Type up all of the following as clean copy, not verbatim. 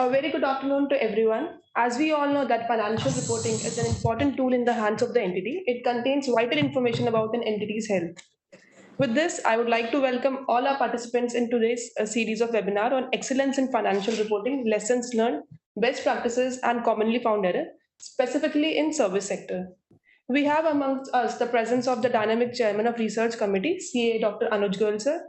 A very good afternoon to everyone. As we all know that financial reporting is an important tool in the hands of the entity. It contains vital information about an entity's health. With this, I would like to welcome all our participants in today's series of webinar on excellence in financial reporting, lessons learned, best practices, and commonly found error, specifically in service sector. We have amongst us the presence of the dynamic chairman of research committee, CA Dr. Anuj Goel sir,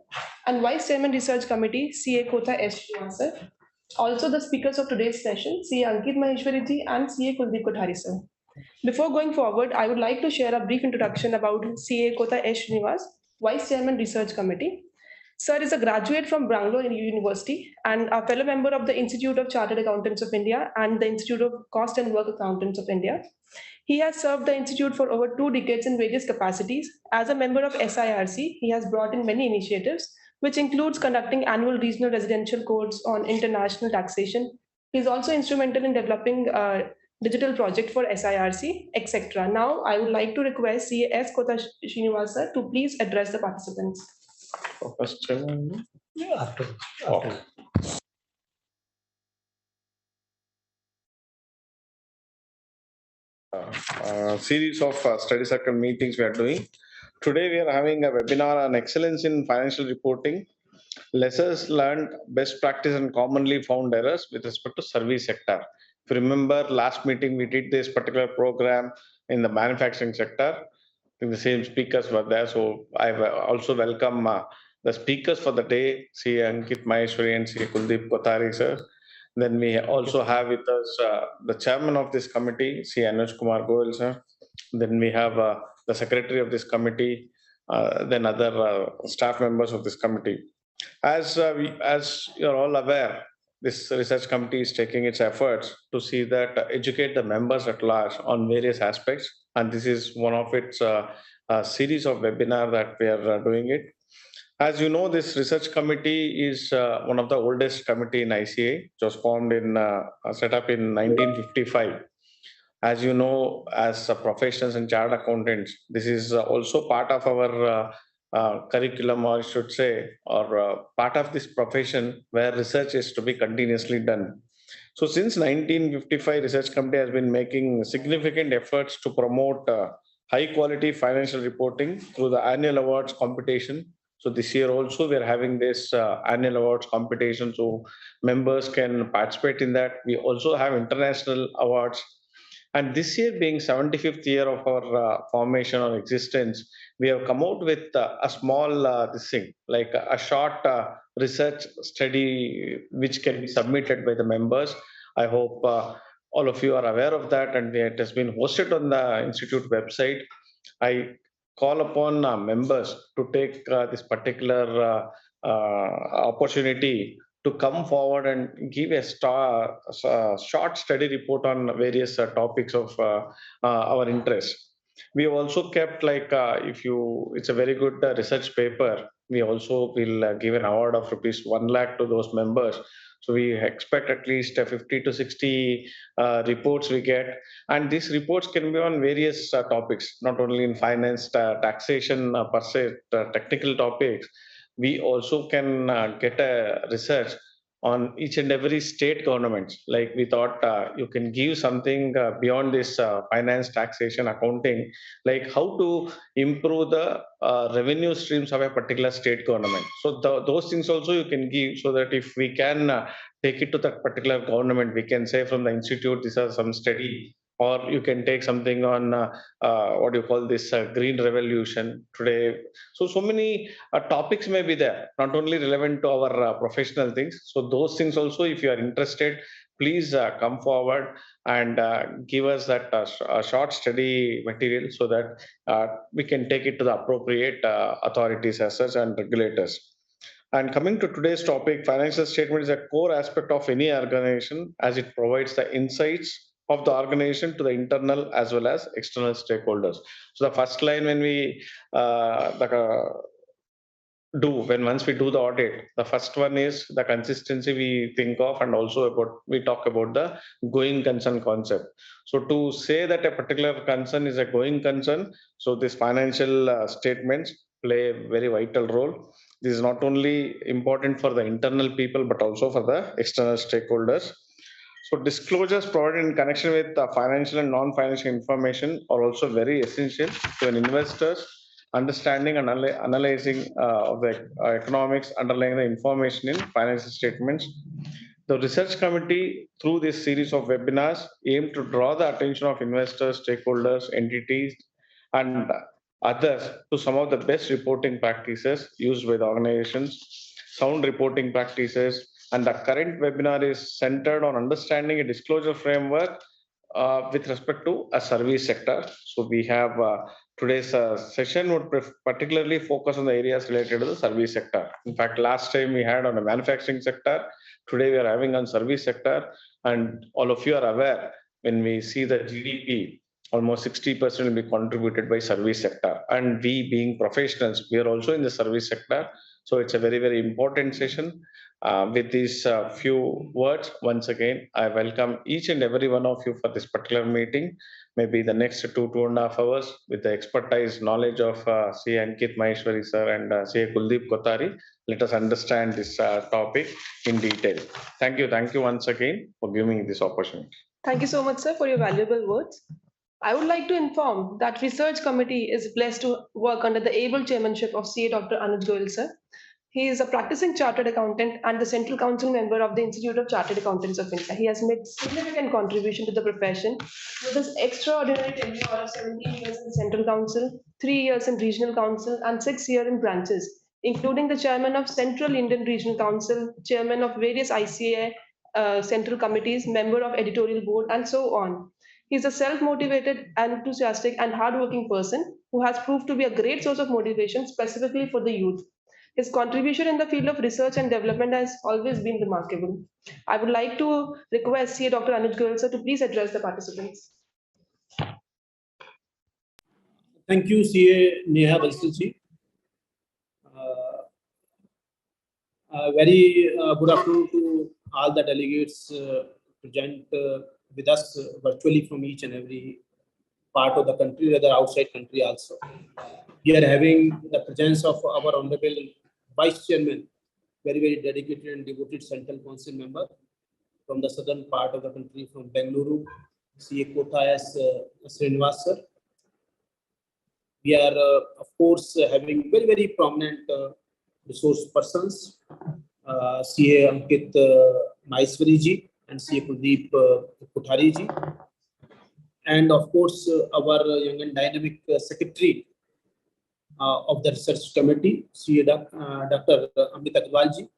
and vice chairman research committee, CA Kotha S. Srivan sir. Also the speakers of today's session, CA Ankit Maheshwari ji and CA Kuldeep Kothari sir. Before going forward, I would like to share a brief introduction about CA Kotha S. Srinivas, Vice Chairman Research Committee. Sir is a graduate from Bangalore University and a fellow member of the Institute of Chartered Accountants of India and the Institute of Cost and Work Accountants of India. He has served the Institute for over 2 decades in various capacities. As a member of SIRC, he has brought in many initiatives, which includes conducting annual regional residential codes on international taxation. He is also instrumental in developing a digital project for SIRC, etc. Now, I would like to request CAS Kota Srinivasa to please address the participants. First, Yeah, after. okay. Series of study circle meetings we are doing. Today we are having a webinar on excellence in financial reporting, lessons learned, best practice and commonly found errors with respect to service sector. If you remember last meeting we did this particular program in the manufacturing sector. I think the same speakers were there, so I also welcome the speakers for the day, C. Ankit Maheshwari and C. Kuldeep Kothari sir. Then we also have with us the chairman of this committee, C. Anuj Kumar Goel sir. Then we have the secretary of this committee, then other staff members of this committee. As you're all aware, this research committee is taking its efforts to see that educate the members at large on various aspects, and this is one of its series of webinar that we are doing it. As you know, this research committee is one of the oldest committee in ICA. It was formed in set up in 1955. As you know, as professionals and chartered accountants, this is also part of our curriculum, or I should say, or part of this profession where research is to be continuously done. So, since 1955, Research Committee has been making significant efforts to promote high quality financial reporting through the annual awards competition. So, this year also we are having this annual awards competition, so members can participate in that. We also have international awards, and this year being 75th year of our formation or existence, we have come out with a small this thing, like a short research study which can be submitted by the members. I hope all of you are aware of that, and it has been hosted on the institute website. I call upon members to take this particular opportunity to come forward and give short study report on various topics of our interest. We have also kept like if you, it's a very good research paper. We also will give an award of rupees 1 lakh to those members. So we expect at least 50 to 60 reports we get, and these reports can be on various topics, not only in finance, taxation per se, technical topics. We also can get a research on each and every state governments. Like we thought you can give something beyond this finance, taxation, accounting, like how to improve the revenue streams of a particular state government. So those things also you can give, so that if we can take it to that particular government, we can say from the institute these are some study, or you can take something on what do you call this green revolution today. So many topics may be there, not only relevant to our professional things. So those things also, if you are interested, please come forward and give us that short study material, so that we can take it to the appropriate authorities as such and regulators. And coming to today's topic, financial statement is a core aspect of any organization, as it provides the insights of the organization to the internal as well as external stakeholders. So the first line when we do when once we do the audit, the first one is the consistency we think of, and also about we talk about the going concern concept. So to say that a particular concern is a going concern, so this financial statements play a very vital role. This is not only important for the internal people but also for the external stakeholders. So disclosures provided in connection with financial and non-financial information are also very essential to an investor's understanding and analyzing of the economics underlying the information in financial statements. The research committee, through this series of webinars, aim to draw the attention of investors, stakeholders, entities, and others to some of the best reporting practices used by the organizations, sound reporting practices, and the current webinar is centered on understanding a disclosure framework with respect to a service sector. So we have today's session would particularly focus on the areas related to the service sector. In fact, last time we had on the manufacturing sector. Today we are having on service sector, and all of you are aware when we see the GDP, almost 60% will be contributed by service sector. And we being professionals, we are also in the service sector. So it's a very, very important session. With these few words, once again, I welcome each and every one of you for this particular meeting. Maybe the next 2.5 hours with the expertise, knowledge of C. Ankit Maheshwari sir and C. Kuldeep Kothari. Let us understand this topic in detail. Thank you once again for giving me this opportunity. Thank you so much, sir, for your valuable words. I would like to inform that research committee is blessed to work under the able chairmanship of CA Dr. Anuj Goyal, sir. He is a practicing chartered accountant and the Central Council member of the Institute of Chartered Accountants of India. He has made significant contribution to the profession with his extraordinary tenure of 17 years in the Central Council, 3 years in Regional Council, and 6 years in branches, including the chairman of Central Indian Regional Council, chairman of various ICAI central committees, member of editorial board, and so on. He is a self-motivated, enthusiastic, and hardworking person who has proved to be a great source of motivation specifically for the youth. His contribution in the field of research and development has always been remarkable. I would like to request CA Dr. Anuj Goyal sir to please address the participants. Thank you, CA Neha Balsalji. Very good afternoon to all the delegates present with us virtually from each and every part of the country, whether outside country also. We are having the presence of our Honorable Vice Chairman, very, very dedicated and devoted Central Council member from the southern part of the country, from Bengaluru, CA Kota S. Srinivas sir. We are, of course, having very, very prominent resource persons, CA Ankit Maheshwari ji and CA Kuldeep Kothari ji. And of course, our young and dynamic secretary of the research committee, CA Dr. Amit Agarwal ji,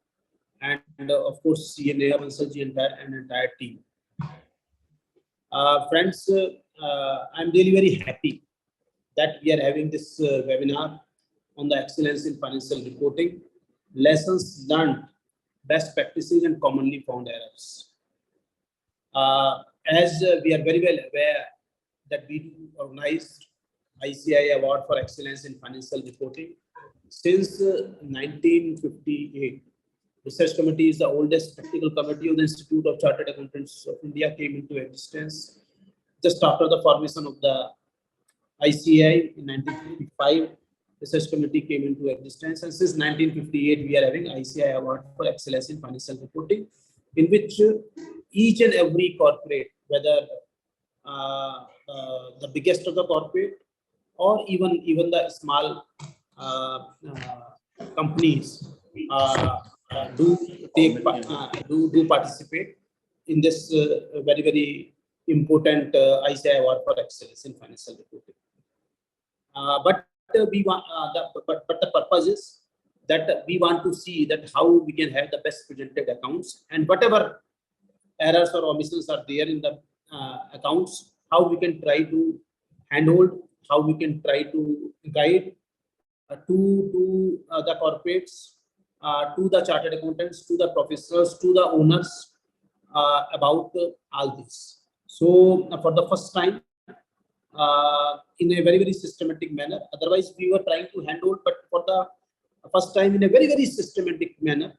and of course, CA Neha Bansal ji and entire team. Friends, I'm really very happy that we are having this webinar on the excellence in financial reporting, lessons learned, best practices, and commonly found errors. As we are very well aware that we organized ICAI Award for Excellence in Financial Reporting since 1958. Research Committee is the oldest technical committee of the Institute of Chartered Accountants of India, came into existence just after the formation of the ICAI in 1955. Research Committee came into existence, and since 1958 we are having ICAI Award for Excellence in Financial Reporting, in which each and every corporate, whether the biggest of the corporate or even the small companies do participate in this very, very important ICAI Award for Excellence in Financial Reporting. But the purpose is that we want to see that how we can have the best presented accounts, and whatever errors or omissions are there in the accounts, how we can try to handhold, how we can try to guide to the corporates, to the chartered accountants, to the professionals, to the owners about all this. So for the first time, in a very, very systematic manner. Otherwise, we were trying to handle, but for the first time in a very, very systematic manner,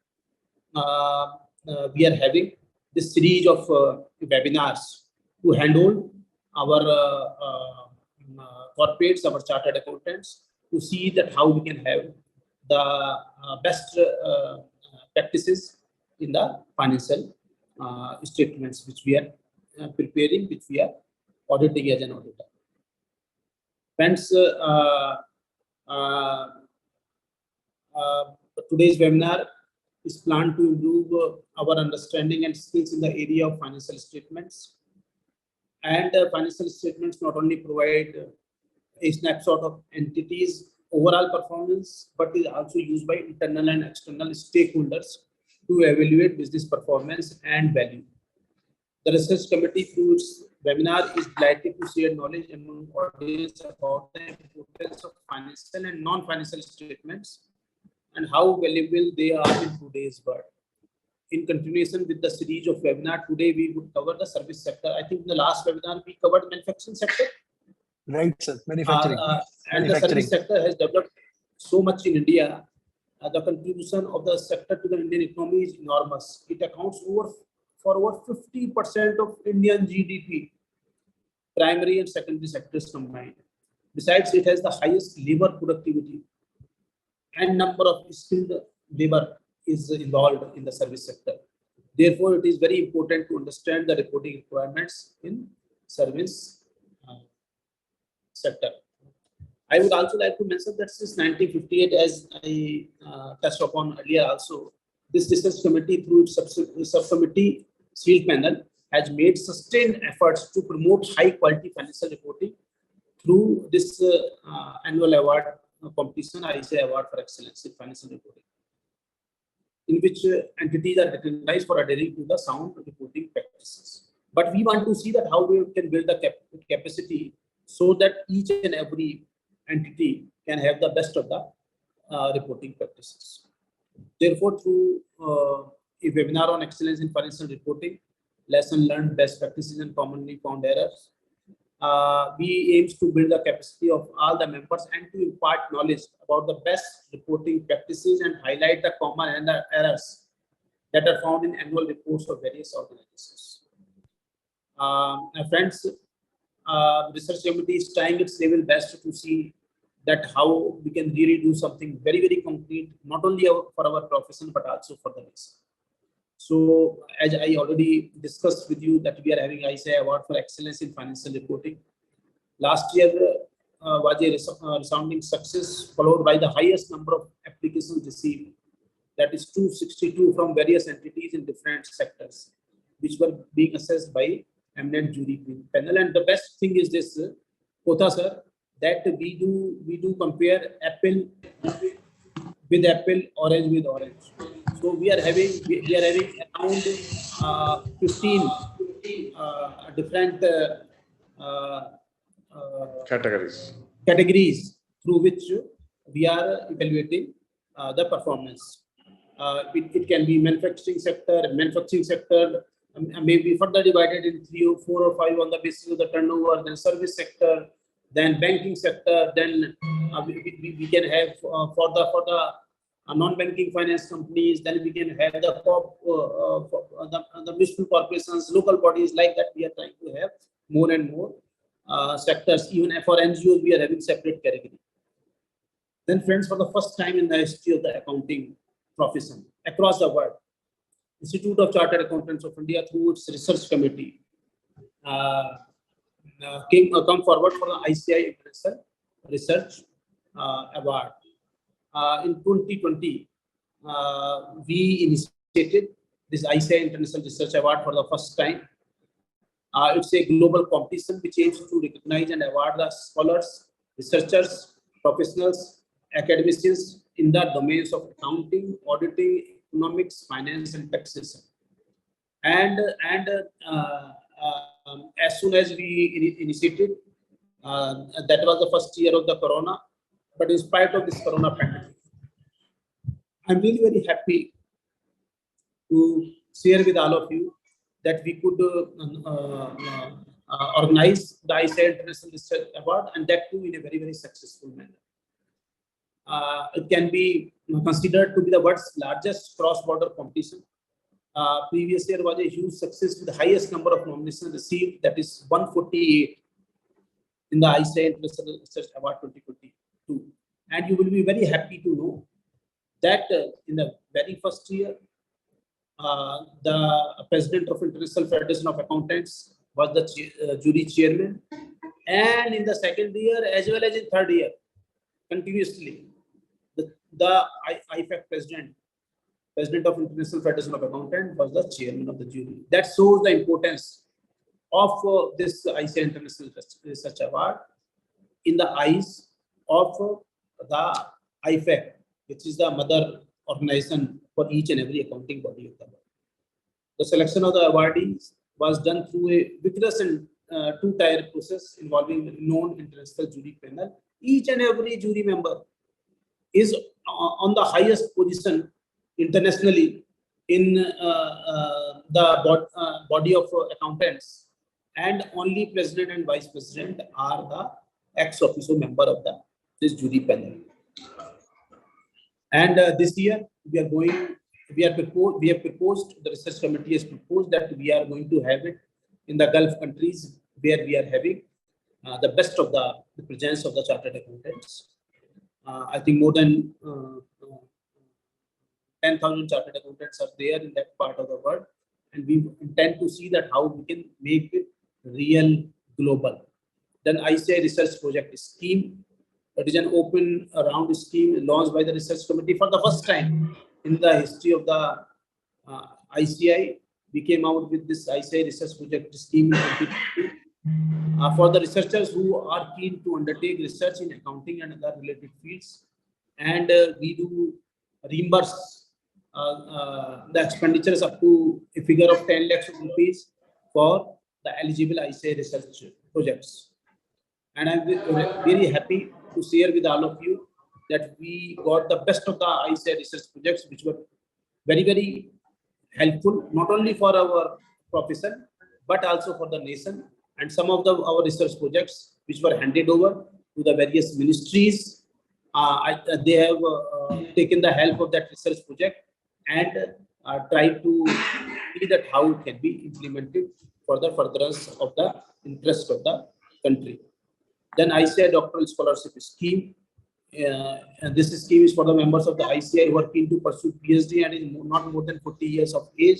we are having this series of webinars to handle our corporates, our chartered accountants, to see that how we can have the best practices in the financial statements which we are preparing, which we are auditing as an auditor. Friends, today's webinar is planned to improve our understanding and skills in the area of financial statements. And financial statements not only provide a snapshot of entities' overall performance, but is also used by internal and external stakeholders to evaluate business performance and value. The research committee through its webinar is delighted to share knowledge among audience about the importance of financial and non-financial statements and how valuable they are in today's world. In continuation with the series of webinar, today we would cover the service sector. I think in the last webinar we covered manufacturing sector. Right, sir. Manufacturing. And the service sector has developed so much in India. The contribution of the sector to the Indian economy is enormous. It accounts for over 50% of Indian GDP, primary and secondary sectors combined. Besides, it has the highest labor productivity and number of skilled labor is involved in the service sector. Therefore, it is very important to understand the reporting requirements in service sector. I would also like to mention that since 1958, as I touched upon earlier also, this research committee through its subcommittee SEAL panel has made sustained efforts to promote high quality financial reporting through this annual award competition, ICAI Award for Excellence in Financial Reporting, in which entities are recognized for adhering to the sound reporting practices. But we want to see that how we can build the capacity so that each and every entity can have the best of the reporting practices. Therefore, through a webinar on excellence in financial reporting, lesson learned, best practices and commonly found errors, we aim to build the capacity of all the members and to impart knowledge about the best reporting practices and highlight the common errors that are found in annual reports of various organizations. Friends, research committee is trying its level best to see that how we can really do something very, very concrete, not only for our profession, but also for the next. So as I already discussed with you that we are having ICAI Award for Excellence in Financial Reporting. Last year was a resounding success, followed by the highest number of applications received, that is 262 from various entities in different sectors, which were being assessed by eminent jury panel. And the best thing is this, Kotha sir, that we do compare apple with apple, orange with orange. So we are having around 15 different categories through which we are evaluating the performance. It can be manufacturing sector maybe further divided in 3 or 4 or 5 on the basis of the turnover, then service sector, then banking sector, then we can have for the non-banking finance companies, then we can have the municipal corporations, local bodies, like that. We are trying to have more and more sectors. Even for NGOs, we are having separate category. Then friends, for the first time in the history of the accounting profession across the world, Institute of Chartered Accountants of India through its research committee come forward for the ICAI International Research Award. In 2020, we initiated this ICAI International Research Award for the first time. It's a global competition which aims to recognize and award the scholars, researchers, professionals, academicians in the domains of accounting, auditing, economics, finance, and taxation. And as soon as we initiated, that was the first year of the corona. But in spite of this corona pandemic, I'm really very happy to share with all of you that we could organize the ICAI International Research Award, and that too in a very, very successful manner. It can be considered to be the world's largest cross-border competition. Previous year was a huge success with the highest number of nominations received, that is 148 in the ICAI International Research Award 2022. And you will be very happy to know that in the very first year, The president of International Federation of Accountants was the jury chairman. And in the second year, as well as in third year, continuously, the IFAC president of International Federation of Accountants was the chairman of the jury. That shows the importance of this ICAI International Research Award in the eyes of the IFAC, which is the mother organization for each and every accounting body of the world. The selection of the awardees was done through a vigorous and two-tier process involving a known international jury panel. Each and every jury member is on the highest position internationally in the body of accountants, and only president and vice president are the ex officio member of this jury panel. And this year we have proposed, the research committee has proposed that we are going to have it in the Gulf countries, where we are having the best of the presence of the chartered accountants. I think more than 10,000 chartered accountants are there in that part of the world, and we intend to see that how we can make it real global. Then ICAI Research Project Scheme. It is an open round scheme launched by the research committee for the first time in the history of the ICAI. We came out with this ICAI Research Project Scheme in 2020 for the researchers who are keen to undertake research in accounting and other related fields. And we do reimburse the expenditures up to a figure of 10 lakhs rupees for the eligible ICAI research projects. And I'm very happy to share with all of you that we got the best of the ICAI research projects, which were very, very helpful, not only for our profession, but also for the nation. And some of our research projects, which were handed over to the various ministries, they have taken the help of that research project and tried to see that how it can be implemented for the furtherance of the interest of the country. Then ICAI Doctoral Scholarship Scheme. And this scheme is for the members of the ICAI who are keen to pursue PhD and is not more than 40 years of age.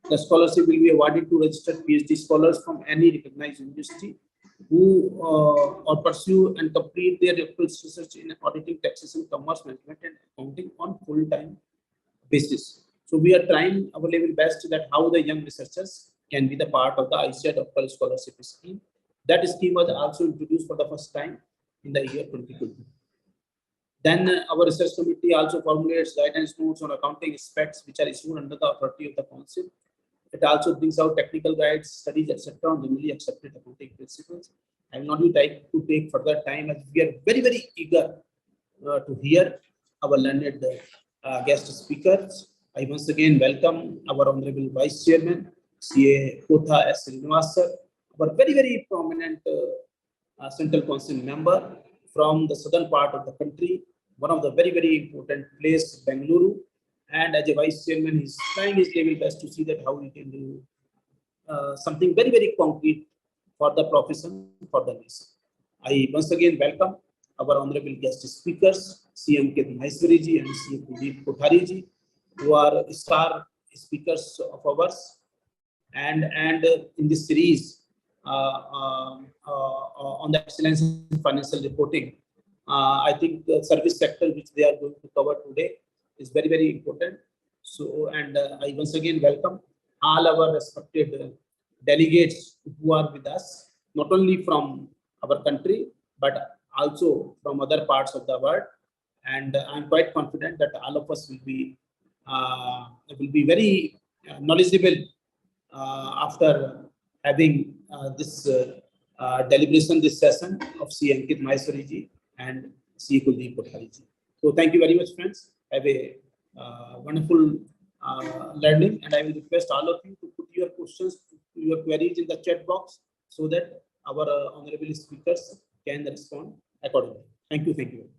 The scholarship will be awarded to registered PhD scholars from any recognized university who or pursue and complete their research in auditing, taxation, commerce, management, and accounting on full-time basis. So we are trying our level best that how the young researchers can be the part of the ICAI Doctoral Scholarship Scheme. That scheme was also introduced for the first time in the year 2020. Then our research committee also formulates guidance notes on accounting aspects which are issued under the authority of the council. It also brings out technical guides, studies, etc. on generally accepted accounting principles. I will not be trying to take further time, as we are very, very eager to hear our learned guest speakers. I once again welcome our Honorable Vice Chairman, CA Kotha S. Srinivas sir, our very, very prominent Central Council member from the southern part of the country, one of the very, very important place, Bengaluru. And as a Vice Chairman, he's trying his level best to see that how we can do something very, very concrete for the profession, for the nation. I once again welcome our honorable guest speakers, CM Ankit Maheshwari ji and CA Kuldeep Kothari ji, who are star speakers of ours. And in this series on the excellence in financial reporting, I think the service sector which they are going to cover today is very, very important. So, and I once again welcome all our respected delegates who are with us, not only from our country, but also from other parts of the world. And I'm quite confident that all of us will be very knowledgeable after having this deliberation, this session of C. Ankit Maheshwari ji and C. Kuldeep Kothari ji. So thank you very much, friends. Have a wonderful learning, and I will request all of you to put your questions, your queries in the chat box so that our honorable speakers can respond accordingly. Thank you. Thank you very much.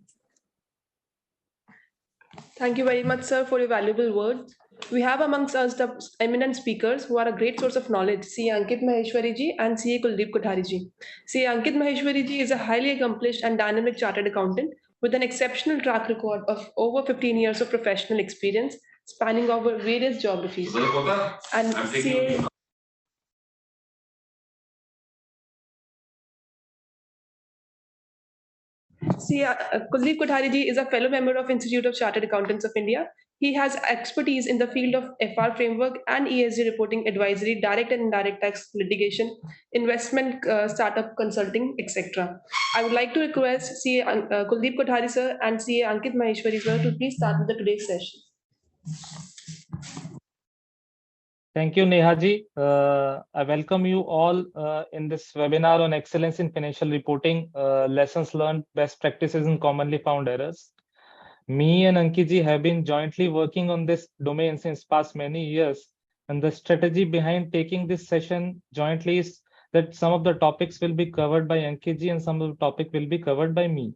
Thank you very much, sir, for your valuable words. We have amongst us the eminent speakers who are a great source of knowledge, C. Ankit Maheshwari ji and C. Kuldeep Kothari ji. C. Ankit Maheshwari ji is a highly accomplished and dynamic chartered accountant with an exceptional track record of over 15 years of professional experience spanning over various geographies. And CA Kuldeep Kothari ji is a fellow member of Institute of Chartered Accountants of India. He has expertise in the field of FR framework and ESG reporting advisory, direct and indirect tax litigation, investment, startup consulting, etc. I would like to request CA Kuldeep Kothari sir and CA Ankit Maheshwari sir to please start with the today's session. Thank you, Nehaji. I welcome you all in this webinar on excellence in financial reporting, lessons learned, best practices and commonly found errors. Me and Ankitji have been jointly working on this domain since past many years. And the strategy behind taking this session jointly is that some of the topics will be covered by Ankitji and some of the topic will be covered by me.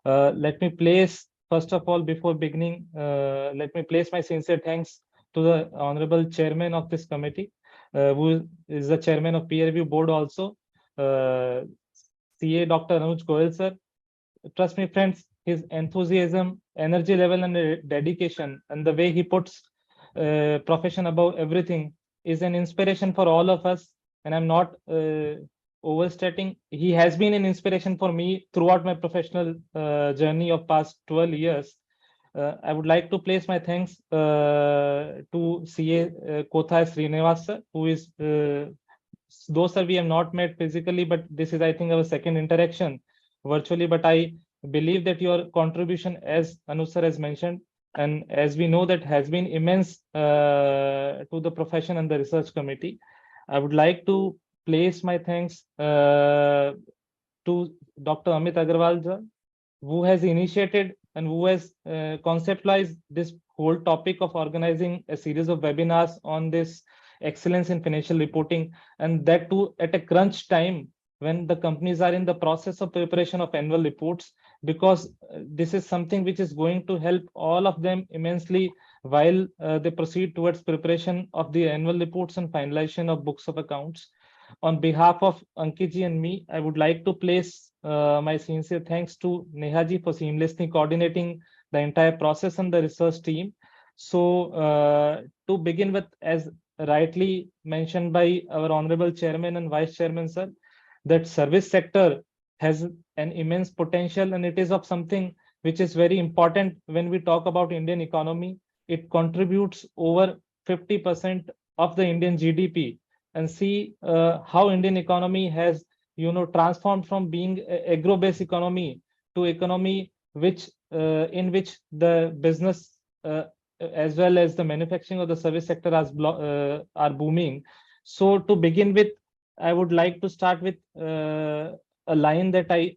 Let me place, first of all, before beginning, let me place my sincere thanks to the Honorable Chairman of this committee, who is the Chairman of Peer Review Board also, CA Dr. Anuj Goyal sir. Trust me, friends, his enthusiasm, energy level and dedication and the way he puts profession above everything is an inspiration for all of us. And I'm not overstating. He has been an inspiration for me throughout my professional journey of past 12 years. I would like to place my thanks to CA Kothari Srinivas sir, who is, though sir we have not met physically, but this is I think our second interaction virtually, but I believe that your contribution, as Anuj sir has mentioned, and as we know, that has been immense to the profession and the research committee. I would like to place my thanks to Dr. Amit Agarwal sir, who has initiated and who has conceptualized this whole topic of organizing a series of webinars on this excellence in financial reporting, and that too at a crunch time when the companies are in the process of preparation of annual reports, because this is something which is going to help all of them immensely while they proceed towards preparation of the annual reports and finalization of books of accounts. On behalf of Ankitji and me, I would like to place my sincere thanks to Nehaji for seamlessly coordinating the entire process and the research team. So to begin with, as rightly mentioned by our Honorable Chairman and Vice Chairman, sir, that service sector has an immense potential, and it is of something which is very important when we talk about Indian economy. It contributes over 50% of the Indian GDP. And see how Indian economy has, transformed from being agro-based economy to economy which in which the business as well as the manufacturing of the service sector are booming. So to begin with, I would like to start with a line that I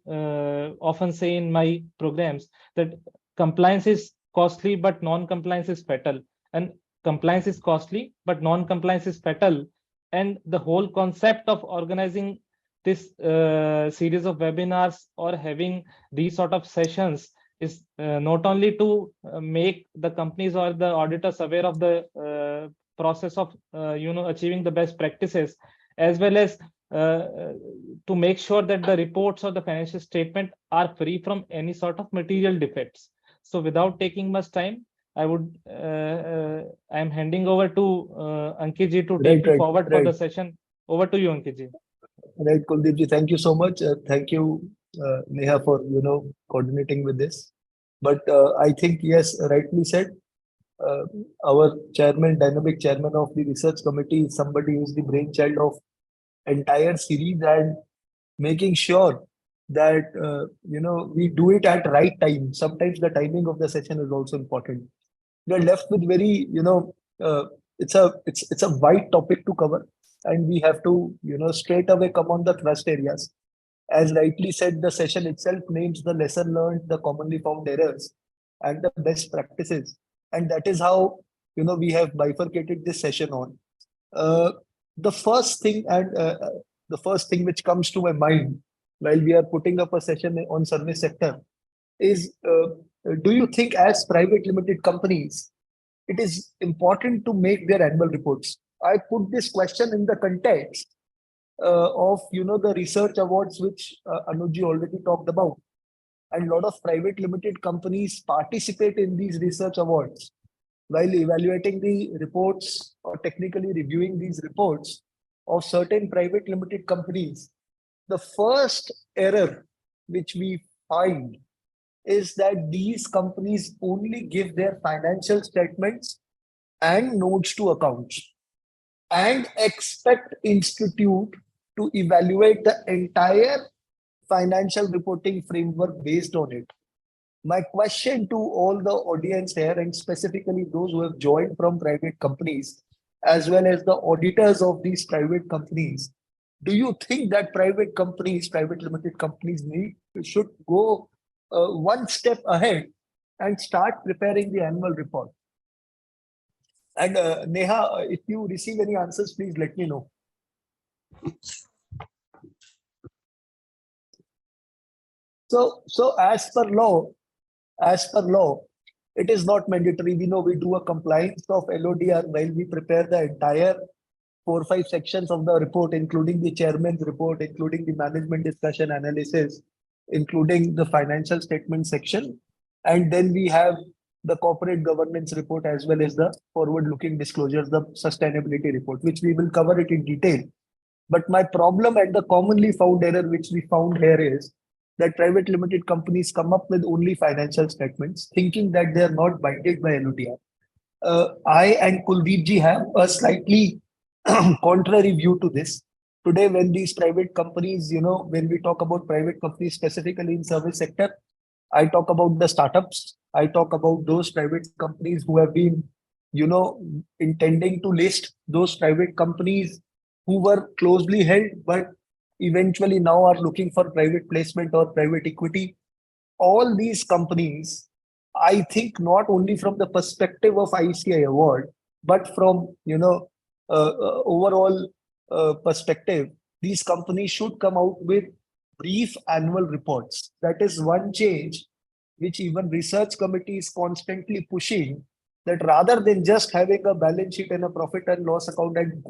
often say in my programs, that compliance is costly, but non-compliance is fatal. And compliance is costly, but non-compliance is fatal. And the whole concept of organizing this series of webinars or having these sort of sessions is not only to make the companies or the auditors aware of the process of achieving the best practices, as well as to make sure that the reports or the financial statement are free from any sort of material defects. So without taking much time, I am handing over to Ankitji to take you forward for the session. Over to you, Ankitji. Right, Kuldeepji, thank you so much. Thank you, Neha, for coordinating with this. But I think, yes, rightly said, our chairman, dynamic chairman of the research committee, is somebody who is the brainchild of entire series, and making sure that we do it at right time. Sometimes the timing of the session is also important. We are left with very it's a wide topic to cover, and we have to straight away come on the thrust areas. As rightly said, the session itself names the lesson learned, the commonly found errors, and the best practices, and that is how we have bifurcated this session on. The first thing which comes to my mind while we are putting up a session on service sector is, do you think as private limited companies, it is important to make their annual reports? I put this question in the context of the research awards which Anuj already talked about, and a lot of private limited companies participate in these research awards. while evaluating the reports or technically reviewing these reports of certain private limited companies, the first error which we find is that these companies only give their financial statements and notes to accounts and expect institute to evaluate the entire financial reporting framework based on it. My question to all the audience here, and specifically those who have joined from private companies, as well as the auditors of these private companies, do you think that private companies, private limited companies should go one step ahead and start preparing the annual report? And Neha, if you receive any answers, please let me know. So as per law, it is not mandatory. We know we do a compliance of LODR while we prepare the entire 4 or 5 sections of the report, including the chairman's report, including the management discussion analysis, including the financial statement section. And then we have the corporate governance report as well as the forward-looking disclosures, the sustainability report, which we will cover it in detail. But my problem and the commonly found error which we found here is that private limited companies come up with only financial statements, thinking that they are not binded by LODR. I and Kuldeep ji have a slightly contrary view to this. Today, when these private companies, when we talk about private companies specifically in service sector, I talk about the startups. I talk about those private companies who have been, intending to list, those private companies who were closely held, but eventually now are looking for private placement or private equity. All these companies, I think, not only from the perspective of ICI award, but from overall perspective, these companies should come out with brief annual reports. That is one change which even research committee is constantly pushing, that rather than just having a balance sheet and a profit and loss account and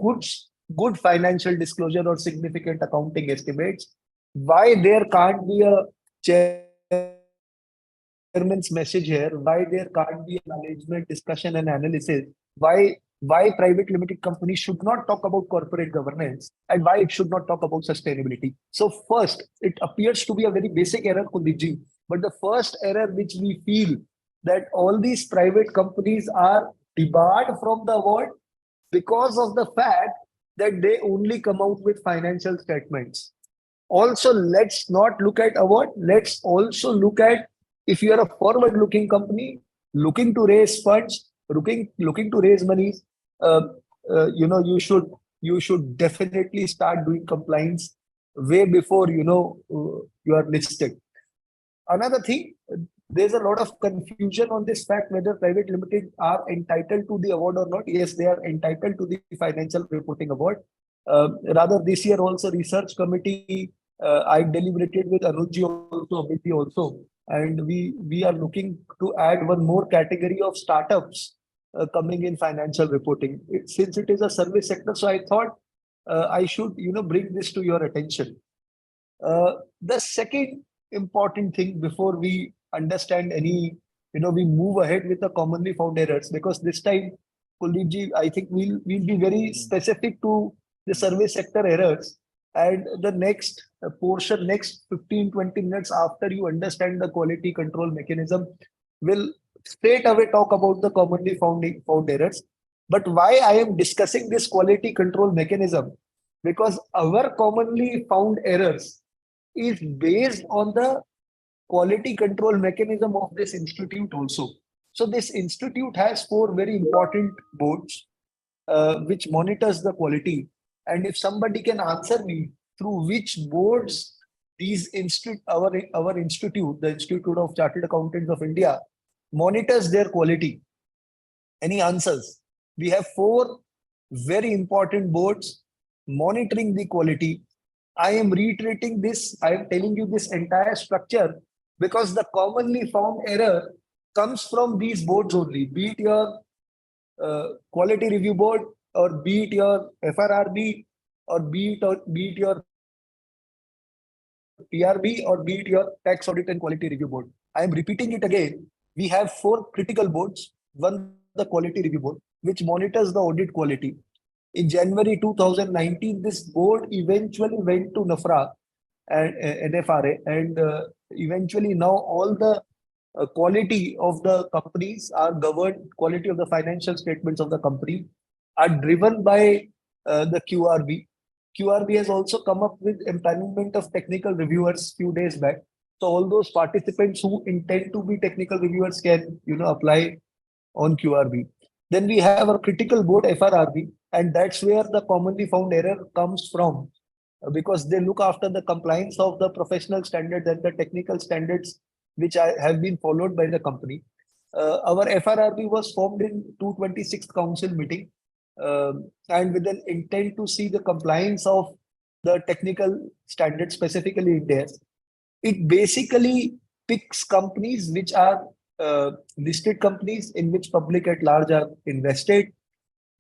good financial disclosure or significant accounting estimates, why there can't be a chairman's message here, why there can't be a management discussion and analysis, why private limited companies should not talk about corporate governance, and why it should not talk about sustainability. So first, it appears to be a very basic error, Kuldeep, but the first error which we feel that all these private companies are debarred from the award because of the fact that they only come out with financial statements. Also, let's not look at award. Let's also look at, if you are a forward-looking company looking to raise funds, looking to raise money, you should definitely start doing compliance way before you are listed. Another thing, there's a lot of confusion on this fact whether private limited are entitled to the award or not. Yes, they are entitled to the financial reporting award. Rather, this year also research committee, I deliberated with Anuj also, Amit also, and we are looking to add one more category of startups coming in financial reporting. Since it is a service sector, so I thought I should bring this to your attention. The second important thing before we understand any, we move ahead with the commonly found errors, because this time, Kuldeep ji, I think we'll be very specific to the service sector errors. And the next portion, next 15-20 minutes after you understand the quality control mechanism, will straight away talk about the commonly found errors. But why I am discussing this quality control mechanism? Because our commonly found errors is based on the quality control mechanism of this institute also. So this institute has 4 very important boards which monitors the quality. And if somebody can answer me through which boards these our institute, the Institute of Chartered Accountants of India, monitors their quality. Any answers? We have 4 very important boards monitoring the quality. I am reiterating this. I am telling you this entire structure because the commonly found error comes from these boards only, be it your quality review board, or be it your FRRB, or be it your PRB, or be it your tax audit and quality review board. I am repeating it again. We have 4 critical boards. One, the quality review board, which monitors the audit quality. In January 2019, this board eventually went to NAFRA and NFRA, and eventually now all the quality of the companies are governed, quality of the financial statements of the company are driven by the QRB. QRB has also come up with empanelment of technical reviewers few days back. So all those participants who intend to be technical reviewers can, apply on QRB. Then we have a critical board, FRRB, and that's where the commonly found error comes from, because they look after the compliance of the professional standards and the technical standards which have been followed by the company. Our FRRB was formed in 226th Council meeting, and with an intent to see the compliance of the technical standards, specifically India's. It basically picks companies which are listed companies in which public at large are invested,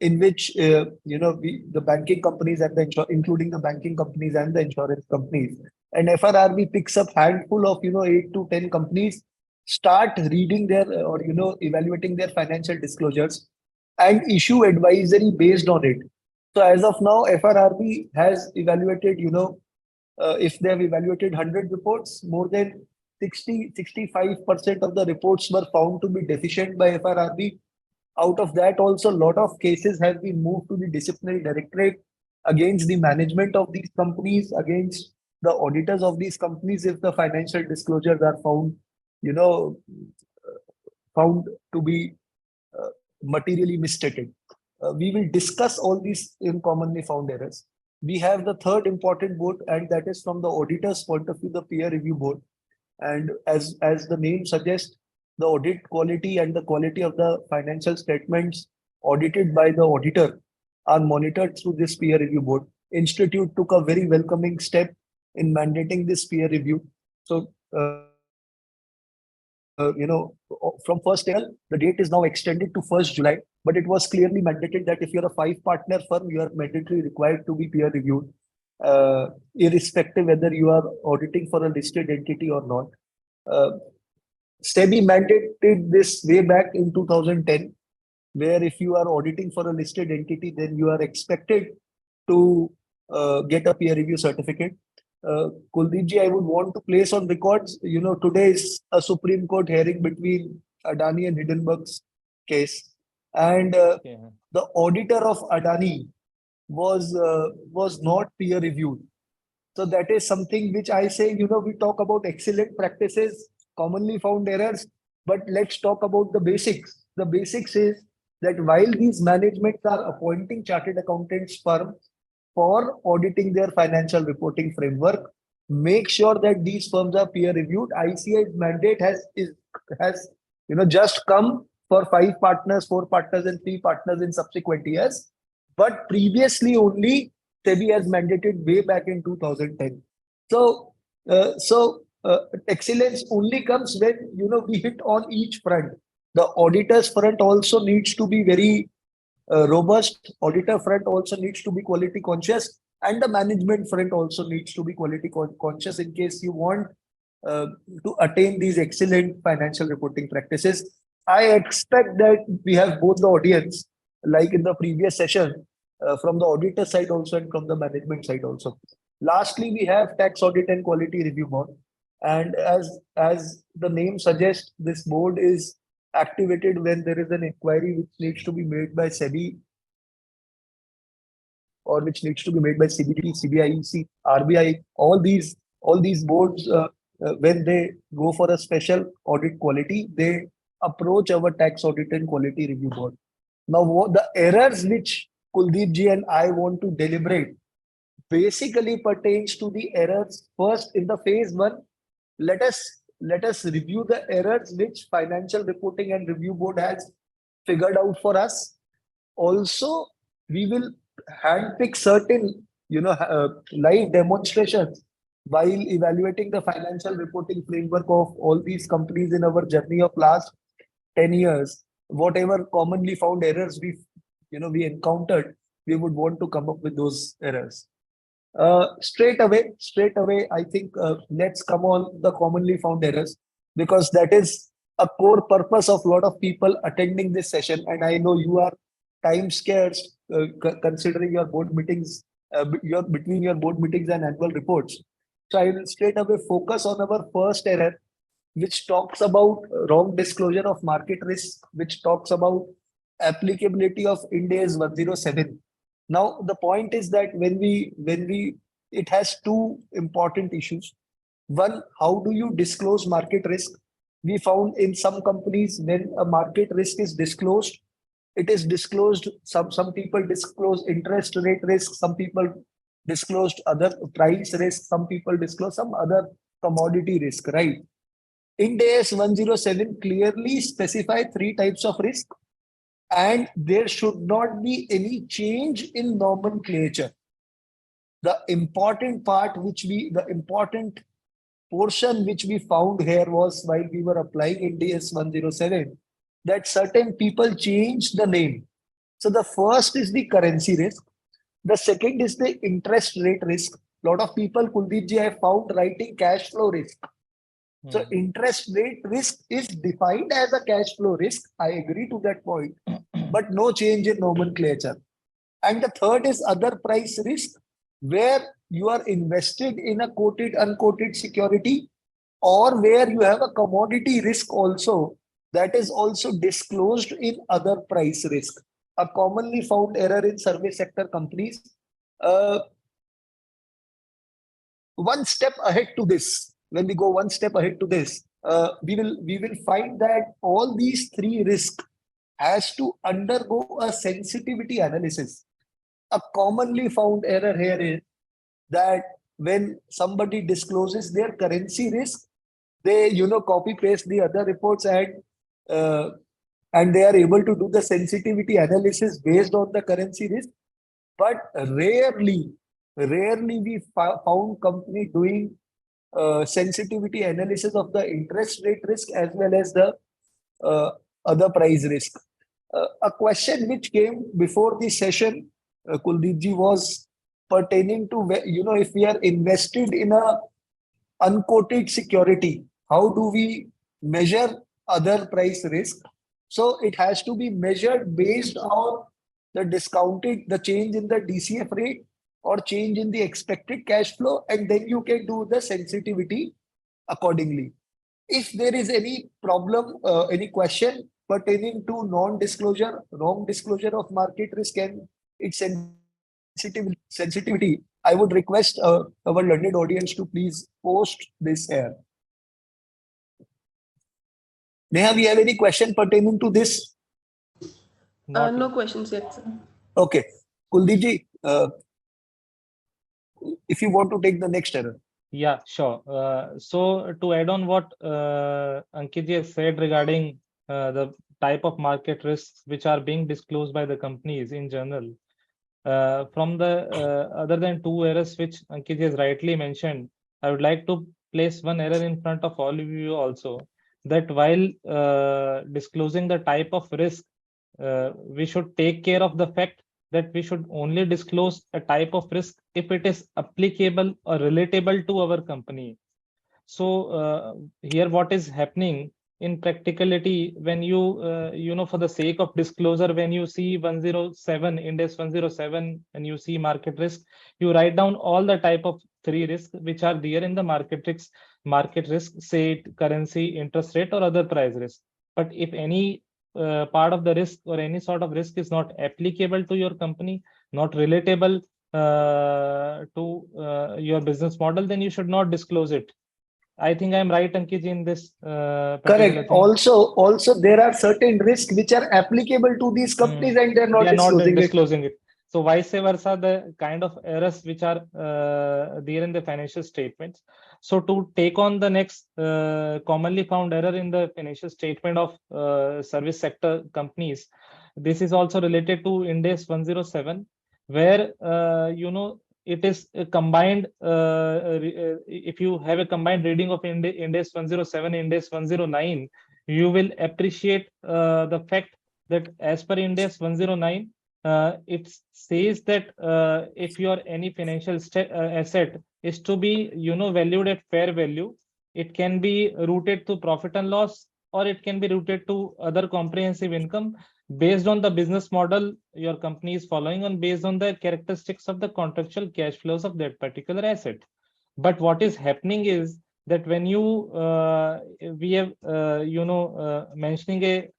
in which the banking companies and including the banking companies and the insurance companies. And FRRB picks up handful of 8 to 10 companies, start reading their or evaluating their financial disclosures and issue advisory based on it. So as of now, FRRB has evaluated, if they have evaluated 100 reports, more than 65% of the reports were found to be deficient by FRRB. Out of that, also, a lot of cases have been moved to the disciplinary directorate against the management of these companies, against the auditors of these companies, if the financial disclosures are found, found to be materially misstated. We will discuss all these in commonly found errors. We have the third important board, and that is from the auditor's point of view, the peer review board. And as the name suggests, the audit quality and the quality of the financial statements audited by the auditor are monitored through this peer review board. Institute took a very welcoming step in mandating this peer review. So, from 1st April, the date is now extended to 1st July, but it was clearly mandated that if you're a 5-partner firm, you are mandatorily required to be peer reviewed, irrespective whether you are auditing for a listed entity or not. SEBI mandated this way back in 2010, where if you are auditing for a listed entity, then you are expected to get a peer review certificate. Kuldeepji, I would want to place on records, today is a Supreme Court hearing between Adani and Hindenburg's case. And the auditor of Adani was not peer reviewed. So that is something which I say, we talk about excellent practices, commonly found errors, but let's talk about the basics. The basics is that while these managements are appointing chartered accountants firm for auditing their financial reporting framework, make sure that these firms are peer reviewed. ICAI's mandate has just come for 5 partners, 4 partners, and 3 partners in subsequent years. But previously only SEBI has mandated way back in 2010. So excellence only comes when we hit on each front. The auditor's front also needs to be very robust. Auditor front also needs to be quality conscious, and the management front also needs to be quality conscious in case you want to attain these excellent financial reporting practices. I expect that we have both the audience, like in the previous session, from the auditor side also and from the management side also. Lastly, we have tax audit and quality review board. And as the name suggests, this board is activated when there is an inquiry which needs to be made by SEBI or which needs to be made by CBT, CBIEC, RBI. All these boards, when they go for a special audit quality, they approach our tax audit and quality review board. Now, what the errors which Kuldeepji and I want to deliberate basically pertains to the errors. First, in the phase 1, let us review the errors which Financial Reporting and Review Board has figured out for us. Also, we will handpick certain live demonstrations while evaluating the financial reporting framework of all these companies in our journey of last 10 years. Whatever commonly found errors we encountered, we would want to come up with those errors. Straight away, I think let's come on the commonly found errors, because that is a core purpose of a lot of people attending this session. And I know you are time scarce, considering your board meetings, your between your board meetings and annual reports. So I will straight away focus on our first error, which talks about wrong disclosure of market risk, which talks about applicability of Ind AS 107. Now, the point is that it has two important issues. One, how do you disclose market risk? We found in some companies when a market risk is disclosed, it is disclosed. Some people disclose interest rate risk, some people disclosed other price risk, some people disclose some other commodity risk, right? Ind AS 107 clearly specify three types of risk, and there should not be any change in nomenclature. The important portion which we found here was while we were applying Ind AS 107, that certain people changed the name. So the first is the currency risk. The second is the interest rate risk. A lot of people, Kuldeep ji, I found writing cash flow risk. So interest rate risk is defined as a cash flow risk. I agree to that point, but no change in nomenclature. And the third is other price risk, where you are invested in a quoted, unquoted security, or where you have a commodity risk also that is also disclosed in other price risk. A commonly found error in service sector companies. One step ahead to this, when we go one step ahead to this, we will find that all these three risks has to undergo a sensitivity analysis. A commonly found error here is that when somebody discloses their currency risk, they copy paste the other reports and they are able to do the sensitivity analysis based on the currency risk. But rarely we found company doing sensitivity analysis of the interest rate risk as well as the other price risk. A question which came before the session, Kuldeep ji, was pertaining to if we are invested in a unquoted security, how do we measure other price risk? So it has to be measured based on the change in the DCF rate or change in the expected cash flow, and then you can do the sensitivity accordingly. If there is any problem, any question pertaining to non-disclosure, wrong disclosure of market risk and its sensitivity, I would request our learned audience to please post this here. Neha, we have any question pertaining to this? No questions yet, sir. Okay. Kuldeep ji, if you want to take the next error. Yeah, sure. So to add on what Ankit ji has said regarding the type of market risks which are being disclosed by the companies in general, from the other than two errors which Ankit ji has rightly mentioned, I would like to place one error in front of all of you also, that while disclosing the type of risk, we should take care of the fact that we should only disclose a type of risk if it is applicable or relatable to our company. So here what is happening in practicality, when you for the sake of disclosure, when you see 107 Ind AS 107 and you see market risk, you write down all the type of three risks which are there in the market risk, say it currency, interest rate, or other price risk. But if any part of the risk or any sort of risk is not applicable to your company, not relatable to your business model, then you should not disclose it. I think I'm right, Ankit, in this. Correct. Thing. Also, there are certain risks which are applicable to these companies and they're not disclosing it. So vice versa, the kind of errors which are there in the financial statements. So to take on the next commonly found error in the financial statement of service sector companies, this is also related to Ind AS 107, where it is a combined, if you have a combined reading of Ind AS 107 and Ind AS 109, you will appreciate the fact that as per Ind AS 109, it says that if your any financial asset is to be valued at fair value, it can be routed to profit and loss or it can be routed to other comprehensive income based on the business model your company is following and based on the characteristics of the contractual cash flows of that particular asset. But what is happening is that when we have mentioning a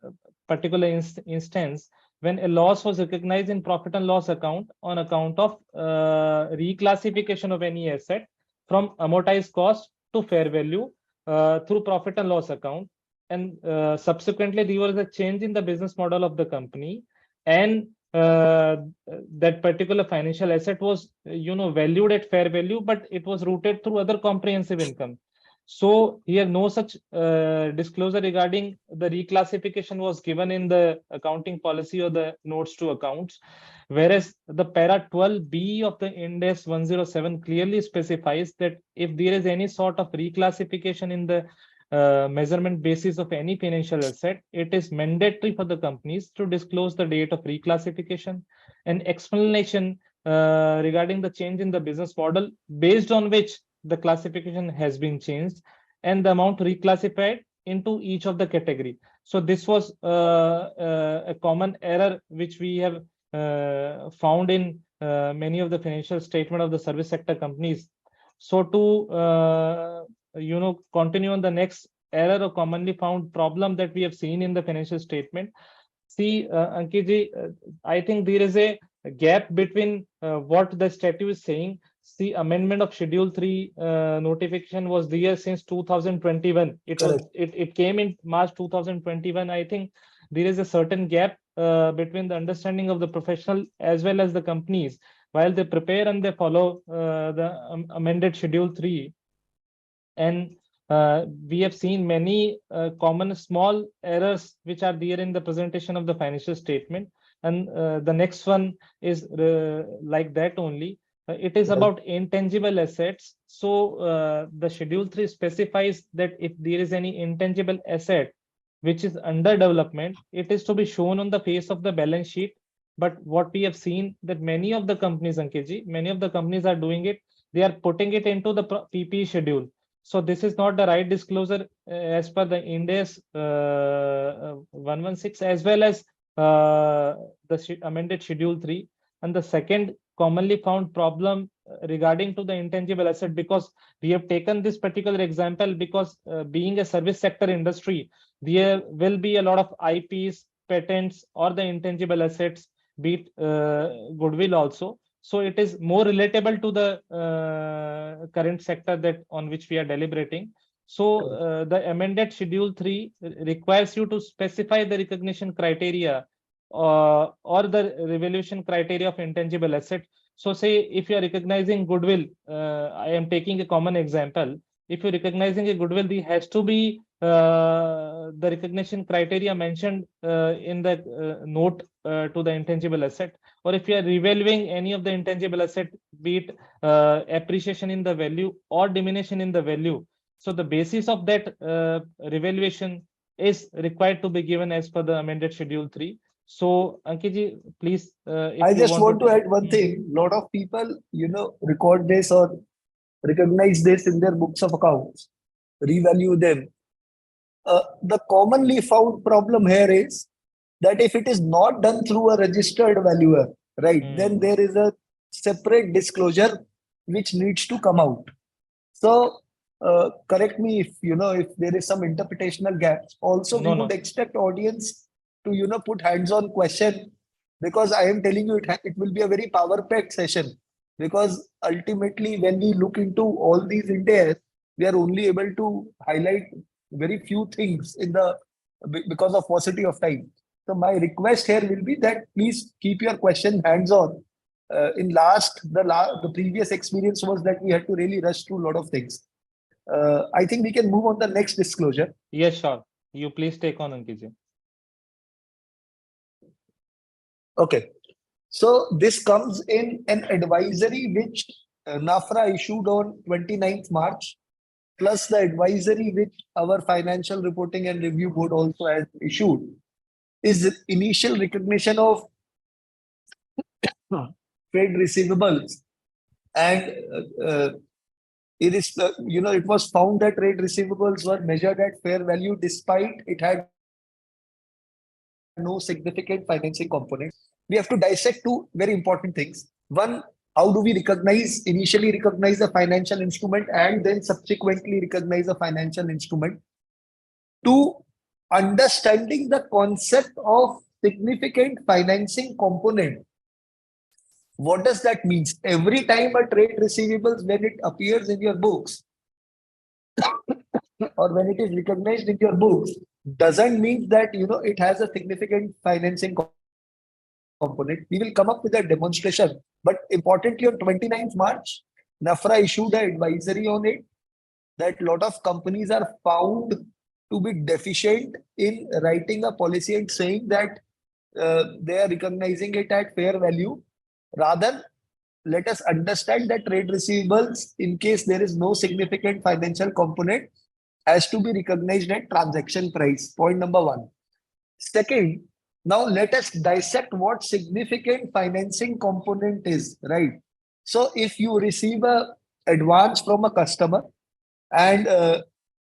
particular instance when a loss was recognized in profit and loss account on account of reclassification of any asset from amortized cost to fair value through profit and loss account, and subsequently there was a change in the business model of the company, and that particular financial asset was valued at fair value, but it was routed through other comprehensive income. So here no such disclosure regarding the reclassification was given in the accounting policy or the notes to accounts, whereas the para 12b of the Ind AS 107 clearly specifies that if there is any sort of reclassification in the measurement basis of any financial asset, it is mandatory for the companies to disclose the date of reclassification and explanation regarding the change in the business model based on which the classification has been changed and the amount reclassified into each of the category. So this was a common error which we have found in many of the financial statement of the service sector companies. So to continue on the next error or commonly found problem that we have seen in the financial statement. See, Ankit, I think there is a gap between what the statute is saying. See, amendment of Schedule 3 notification was there since 2021. It came in March 2021. I think there is a certain gap between the understanding of the professional as well as the companies while they prepare and they follow the amended Schedule 3. And we have seen many common small errors which are there in the presentation of the financial statement. And the next one is like that only. It is about intangible assets. So the Schedule 3 specifies that if there is any intangible asset which is under development, it is to be shown on the face of the balance sheet. But what we have seen that many of the companies, Ankit, many of the companies are doing it. They are putting it into the PPE schedule. So this is not the right disclosure as per the Ind AS 116 as well as the amended Schedule 3. And the second commonly found problem regarding to the intangible asset, because we have taken this particular example because being a service sector industry, there will be a lot of IPs, patents, or the intangible assets, be it goodwill also. So it is more relatable to the current sector that on which we are deliberating. So the amended Schedule 3 requires you to specify the recognition criteria or the revaluation criteria of intangible asset. So say if you are recognizing goodwill, I am taking a common example. If you're recognizing a goodwill, there has to be the recognition criteria mentioned in the note to the intangible asset. Or if you are revaluing any of the intangible asset, be it appreciation in the value or diminution in the value. So the basis of that revaluation is required to be given as per the amended Schedule 3. So Ankit, please. I just want to add one thing. A lot of people, record this or recognize this in their books of accounts, revalue them. The commonly found problem here is that if it is not done through a registered valuer, right, then there is a separate disclosure which needs to come out. So correct me if there is some interpretational gaps. Also, we would expect audience to put hands-on question, because I am telling you it will be a very power-packed session, because ultimately when we look into all these Indias, we are only able to highlight very few things because of paucity of time. So my request here will be that please keep your question hands-on. The previous experience was that we had to really rush through a lot of things. I think we can move on the next disclosure. Yes, sure. You please take on, Ankit. Okay. So this comes in an advisory which NAFRA issued on 29th March, plus the advisory which our Financial Reporting and Review Board also has issued, is initial recognition of trade receivables and it is, it was found that trade receivables were measured at fair value despite it had no significant financing component. We have to dissect two very important things. One, how do we initially recognize the financial instrument and then subsequently recognize the financial instrument? Two, understanding the concept of significant financing component. What does that mean? Every time a trade receivables, when it appears in your books or when it is recognized in your books, doesn't mean that it has a significant financing component. We will come up with a demonstration, but importantly on 29th March, NAFRA issued an advisory on it that a lot of companies are found to be deficient in writing a policy and saying that they are recognizing it at fair value. Rather, let us understand that trade receivables, in case there is no significant financial component, has to be recognized at transaction price. Point number one. Second, now let us dissect what significant financing component is, right? So if you receive a advance from a customer and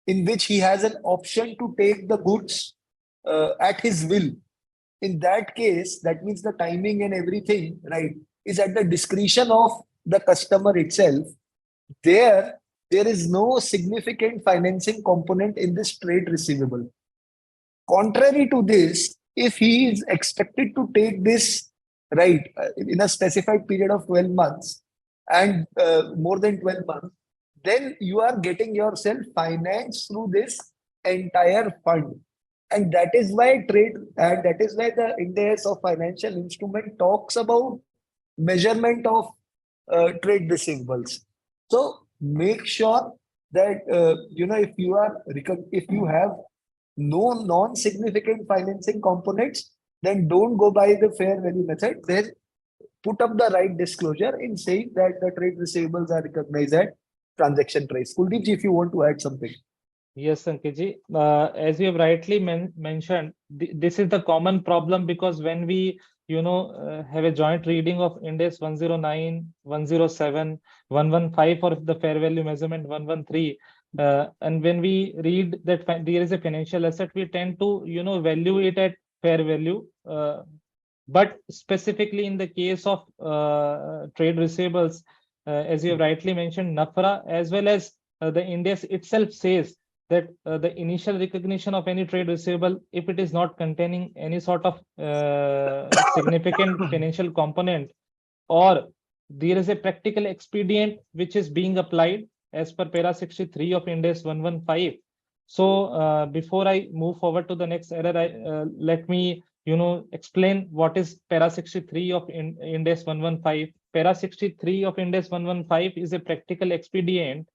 in which he has an option to take the goods at his will, in that case, that means the timing and everything, right, is at the discretion of the customer itself. There is no significant financing component in this trade receivable. Contrary to this, if he is expected to take this, right, in a specified period of 12 months and more than 12 months, then you are getting yourself financed through this entire fund. And that is why the Ind AS of financial instrument talks about measurement of trade receivables. So make sure that if you have no non-significant financing components, then don't go by the fair value method. Then put up the right disclosure in saying that the trade receivables are recognized at transaction price. Kuldeep ji, if you want to add something. Yes, Ankit, as you have rightly mentioned, this is the common problem, because when we have a joint reading of Ind AS 109, 107, 115 for the fair value measurement, 113, and when we read that there is a financial asset, we tend to value it at fair value. But specifically in the case of trade receivables, as you have rightly mentioned, NAFRA as well as the Ind AS itself says that the initial recognition of any trade receivable, if it is not containing any sort of significant financial component, or there is a practical expedient which is being applied as per para 63 of Ind AS 115. So before I move forward to the next error, let me explain what is para 63 of Ind AS 115. Para 63 of Ind AS 115 is a practical expedient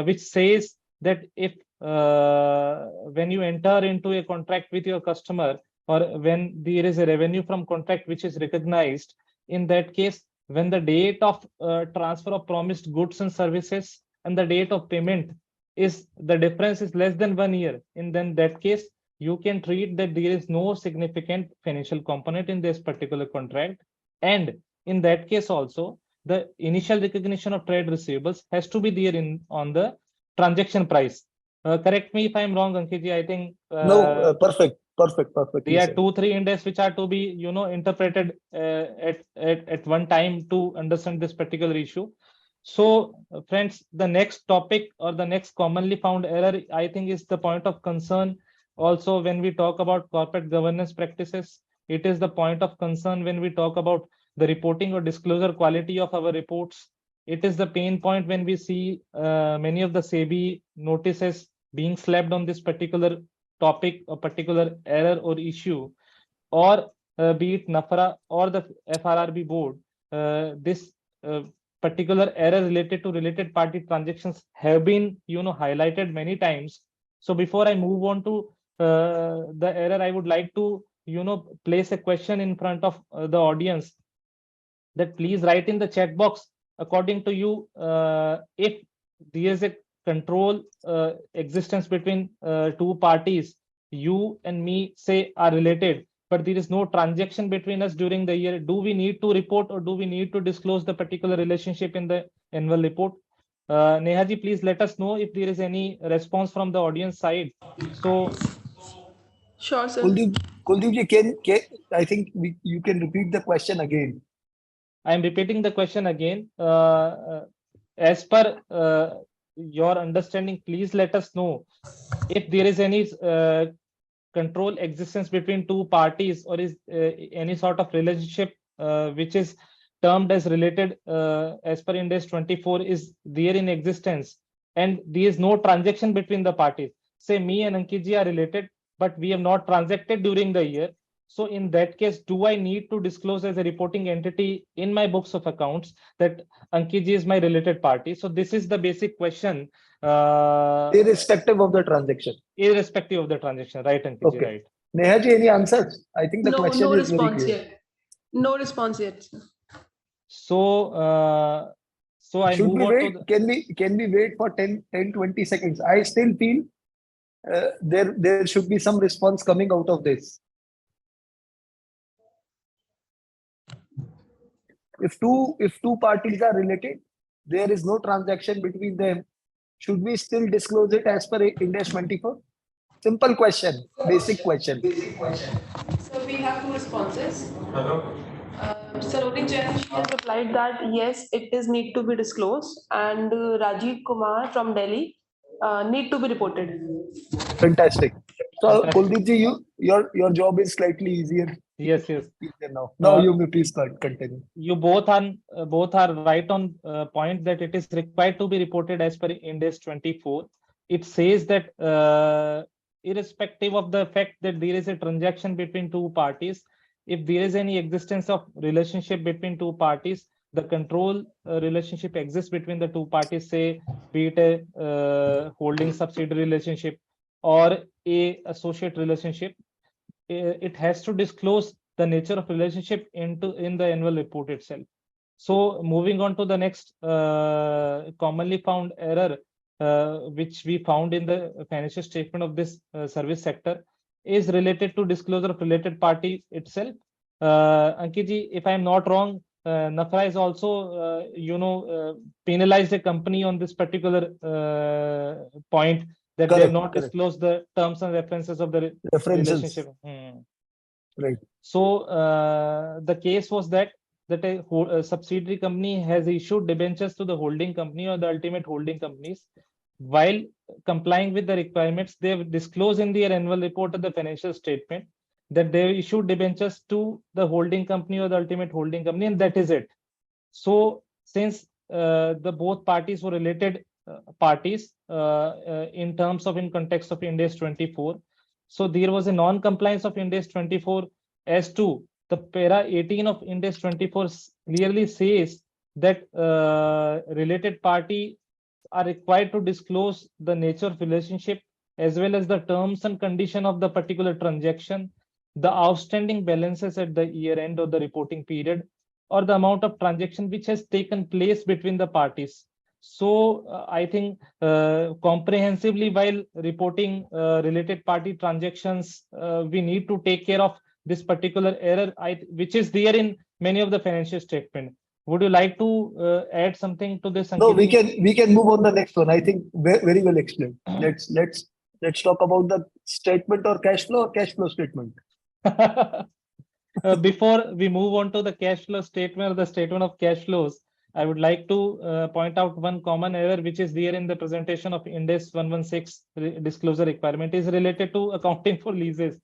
which says that if when you enter into a contract with your customer, or when there is a revenue from contract which is recognized, in that case, when the date of transfer of promised goods and services and the date of payment is, the difference is less than 1 year, in then that case, you can treat that there is no significant financial component in this particular contract. And in that case also, the initial recognition of trade receivables has to be there on the transaction price. Correct me if I'm wrong, Ankit. I think perfect. There are 2-3 Ind AS which are to be interpreted at one time to understand this particular issue. So friends, the next topic or the next commonly found error, I think, is the point of concern. Also, when we talk about corporate governance practices, it is the point of concern when we talk about the reporting or disclosure quality of our reports. It is the pain point when we see many of the SEBI notices being slapped on this particular topic, a particular error or issue, or be it NAFRA or the FRRB board. This particular error related to related party transactions have been highlighted many times. So before I move on to the error, I would like to place a question in front of the audience, that please write in the chat box, according to you, if there is a control existence between two parties, you and me say are related, but there is no transaction between us during the year, do we need to report or do we need to disclose the particular relationship in the annual report? Nehaji, please let us know if there is any response from the audience side. So Sure, sir. Kuldeep ji, I think you can repeat the question again. I am repeating the question again. As per your understanding, please let us know if there is any control existence between two parties, or is any sort of relationship which is termed as related as per Ind AS 24 is there in existence, and there is no transaction between the parties. Say me and Ankit ji are related, but we have not transacted during the year. So in that case, do I need to disclose as a reporting entity in my books of accounts that Ankit ji is my related party? So this is the basic question. Irrespective of the transaction. Irrespective of the transaction, right, Ankit ji, Okay. right? Neha ji, any answers? I think the No, question no is very response clear. yet. No response yet, sir. So, so I Should move we on to wait? Can we wait for 10, 20 seconds? I still feel there should be some response coming out of this. If two parties are related, there is no transaction between them. Should we still disclose it as per Ind AS 24? Simple question, basic question. So we have two responses. Sarojini Jain, she has replied that yes, it is need to be disclosed, and Rajiv Kumar from Delhi need to be reported. Fantastic. So fantastic. Kuldeep ji, your job is slightly easier. Yes, yes. Now. Now Uh, you may please continue. You both are right on point that it is required to be reported as per Ind AS 24. It says that irrespective of the fact that there is a transaction between two parties, if there is any existence of relationship between two parties, the control relationship exists between the two parties, say be it a holding subsidiary relationship or a associate relationship, it has to disclose the nature of relationship in the annual report itself. So moving on to the next commonly found error, which we found in the financial statement of this service sector, is related to disclosure of related party itself. Ankit ji, if I am not wrong, NAFRA is also, penalized a company on this particular point, that they have not Correct. disclosed the terms and references of the References. relationship. Right. So the case was that a subsidiary company has issued debentures to the holding company or the ultimate holding companies. While complying with the requirements, they have disclosed in their annual report of the financial statement that they issued debentures to the holding company or the ultimate holding company, and that is it. So since the both parties were related parties in terms of in context of Ind AS 24, so there was a non-compliance of Ind AS 24 as to the para 18 of Ind AS 24 clearly says that related party are required to disclose the nature of relationship as well as the terms and condition of the particular transaction, the outstanding balances at the year end or the reporting period, or the amount of transaction which has taken place between the parties. So I think comprehensively, while reporting related party transactions, we need to take care of this particular error, which is there in many of the financial statement. Would you like to add something to this? No, Ankit ji? we can move on the next one. I think very well explained. Let's talk about the statement or cash flow statement. Before we move on to the cash flow statement or the statement of cash flows, I would like to point out one common error which is there in the presentation of Ind AS 116 disclosure requirement is related to accounting for leases.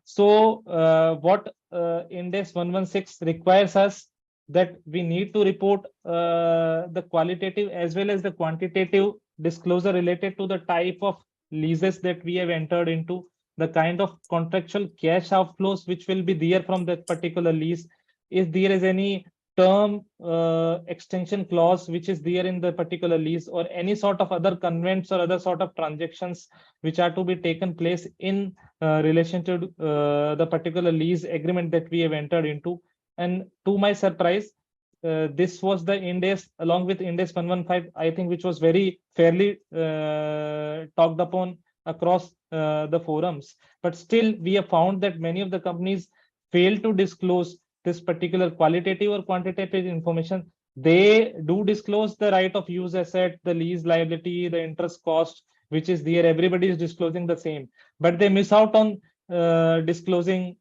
So what Ind AS 116 requires us that we need to report the qualitative as well as the quantitative disclosure related to the type of leases that we have entered into, the kind of contractual cash outflows which will be there from that particular lease, if there is any term extension clause which is there in the particular lease, or any sort of other convents or other sort of transactions which are to be taken place in relation to the particular lease agreement that we have entered into. And to my surprise, this was the Ind AS along with Ind AS 115, I think, which was very fairly talked upon across the forums. But still, we have found that many of the companies fail to disclose this particular qualitative or quantitative information. they do disclose the right of use asset, the lease liability, the interest cost, which is there. Everybody is disclosing the same, but they miss out on disclosing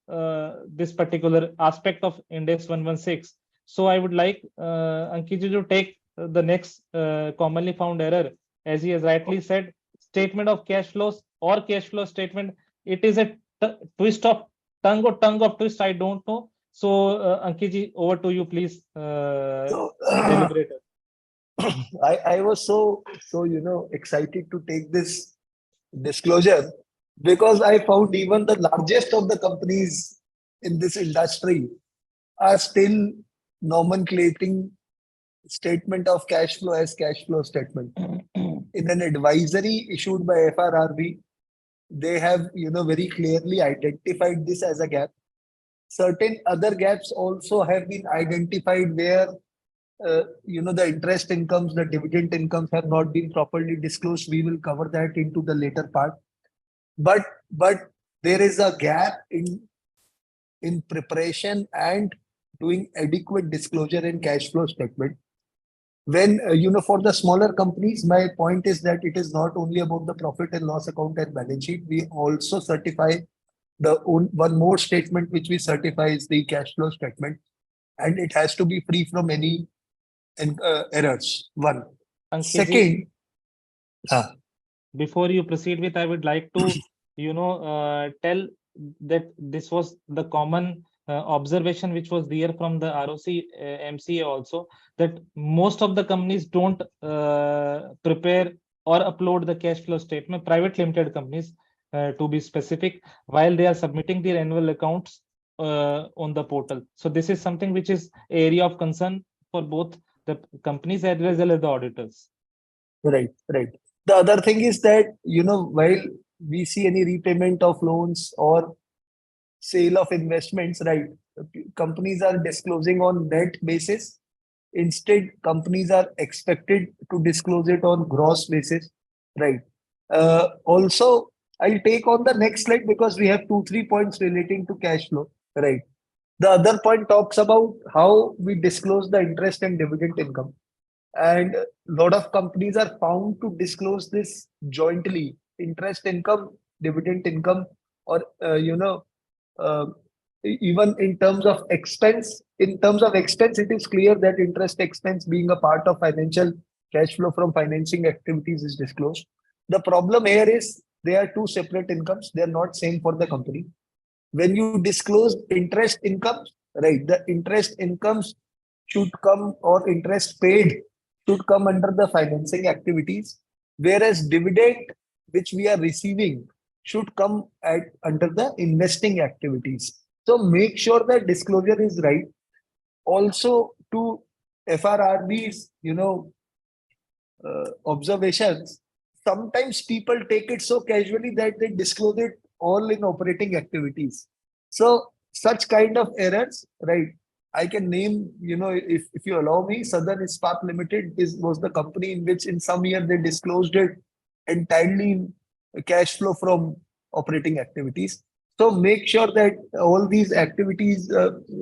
this particular aspect of Ind AS 116. So I would like Ankit to take the next commonly found error, as he has rightly said, statement of cash flows or cash flow statement. It is a twist of tongue or tongue of twist. I don't know. So Ankit, over to you, please. So Deliberate. I was so excited to take this disclosure because I found even the largest of the companies in this industry are still nomenclating statement of cash flow as cash flow statement. In an advisory issued by FRRB, they have very clearly identified this as a gap. Certain other gaps also have been identified where the interest incomes, the dividend incomes have not been properly disclosed. We will cover that into the later part. But there is a gap in preparation and doing adequate disclosure in cash flow statement. When for the smaller companies, my point is that it is not only about the profit and loss account and balance sheet. We also certify one more statement which we certify is the cash flow statement, and it has to be free from any errors. One. Ankit ji, Second, before you proceed with, I would like to, tell that this was the common observation which was there from the ROC MCA also, that most of the companies don't prepare or upload the cash flow statement, private limited companies to be specific, while they are submitting their annual accounts on the portal. So this is something which is area of concern for both the companies as well as the auditors. right. The other thing is that, while we see any repayment of loans or sale of investments, right, companies are disclosing on net basis. Instead, companies are expected to disclose it on gross basis, right? Also, I'll take on the next slide because we have 2-3 points relating to cash flow, right? The other point talks about how we disclose the interest and dividend income. And a lot of companies are found to disclose this jointly: interest income, dividend income, or even in terms of expense. In terms of expense, it is clear that interest expense, being a part of financial cash flow from financing activities, is disclosed. The problem here is they are two separate incomes. They are not same for the company. When you disclose interest incomes, right, the interest incomes should come, or interest paid should come under the financing activities, whereas dividend which we are receiving should come under the investing activities. So make sure that disclosure is right. Also, to FRRB's observations, sometimes people take it so casually that they disclose it all in operating activities. So such kind of errors, right? I can name, if you allow me, Southern Ispat Limited was the company in which in some year they disclosed it entirely in cash flow from operating activities. So make sure that all these activities,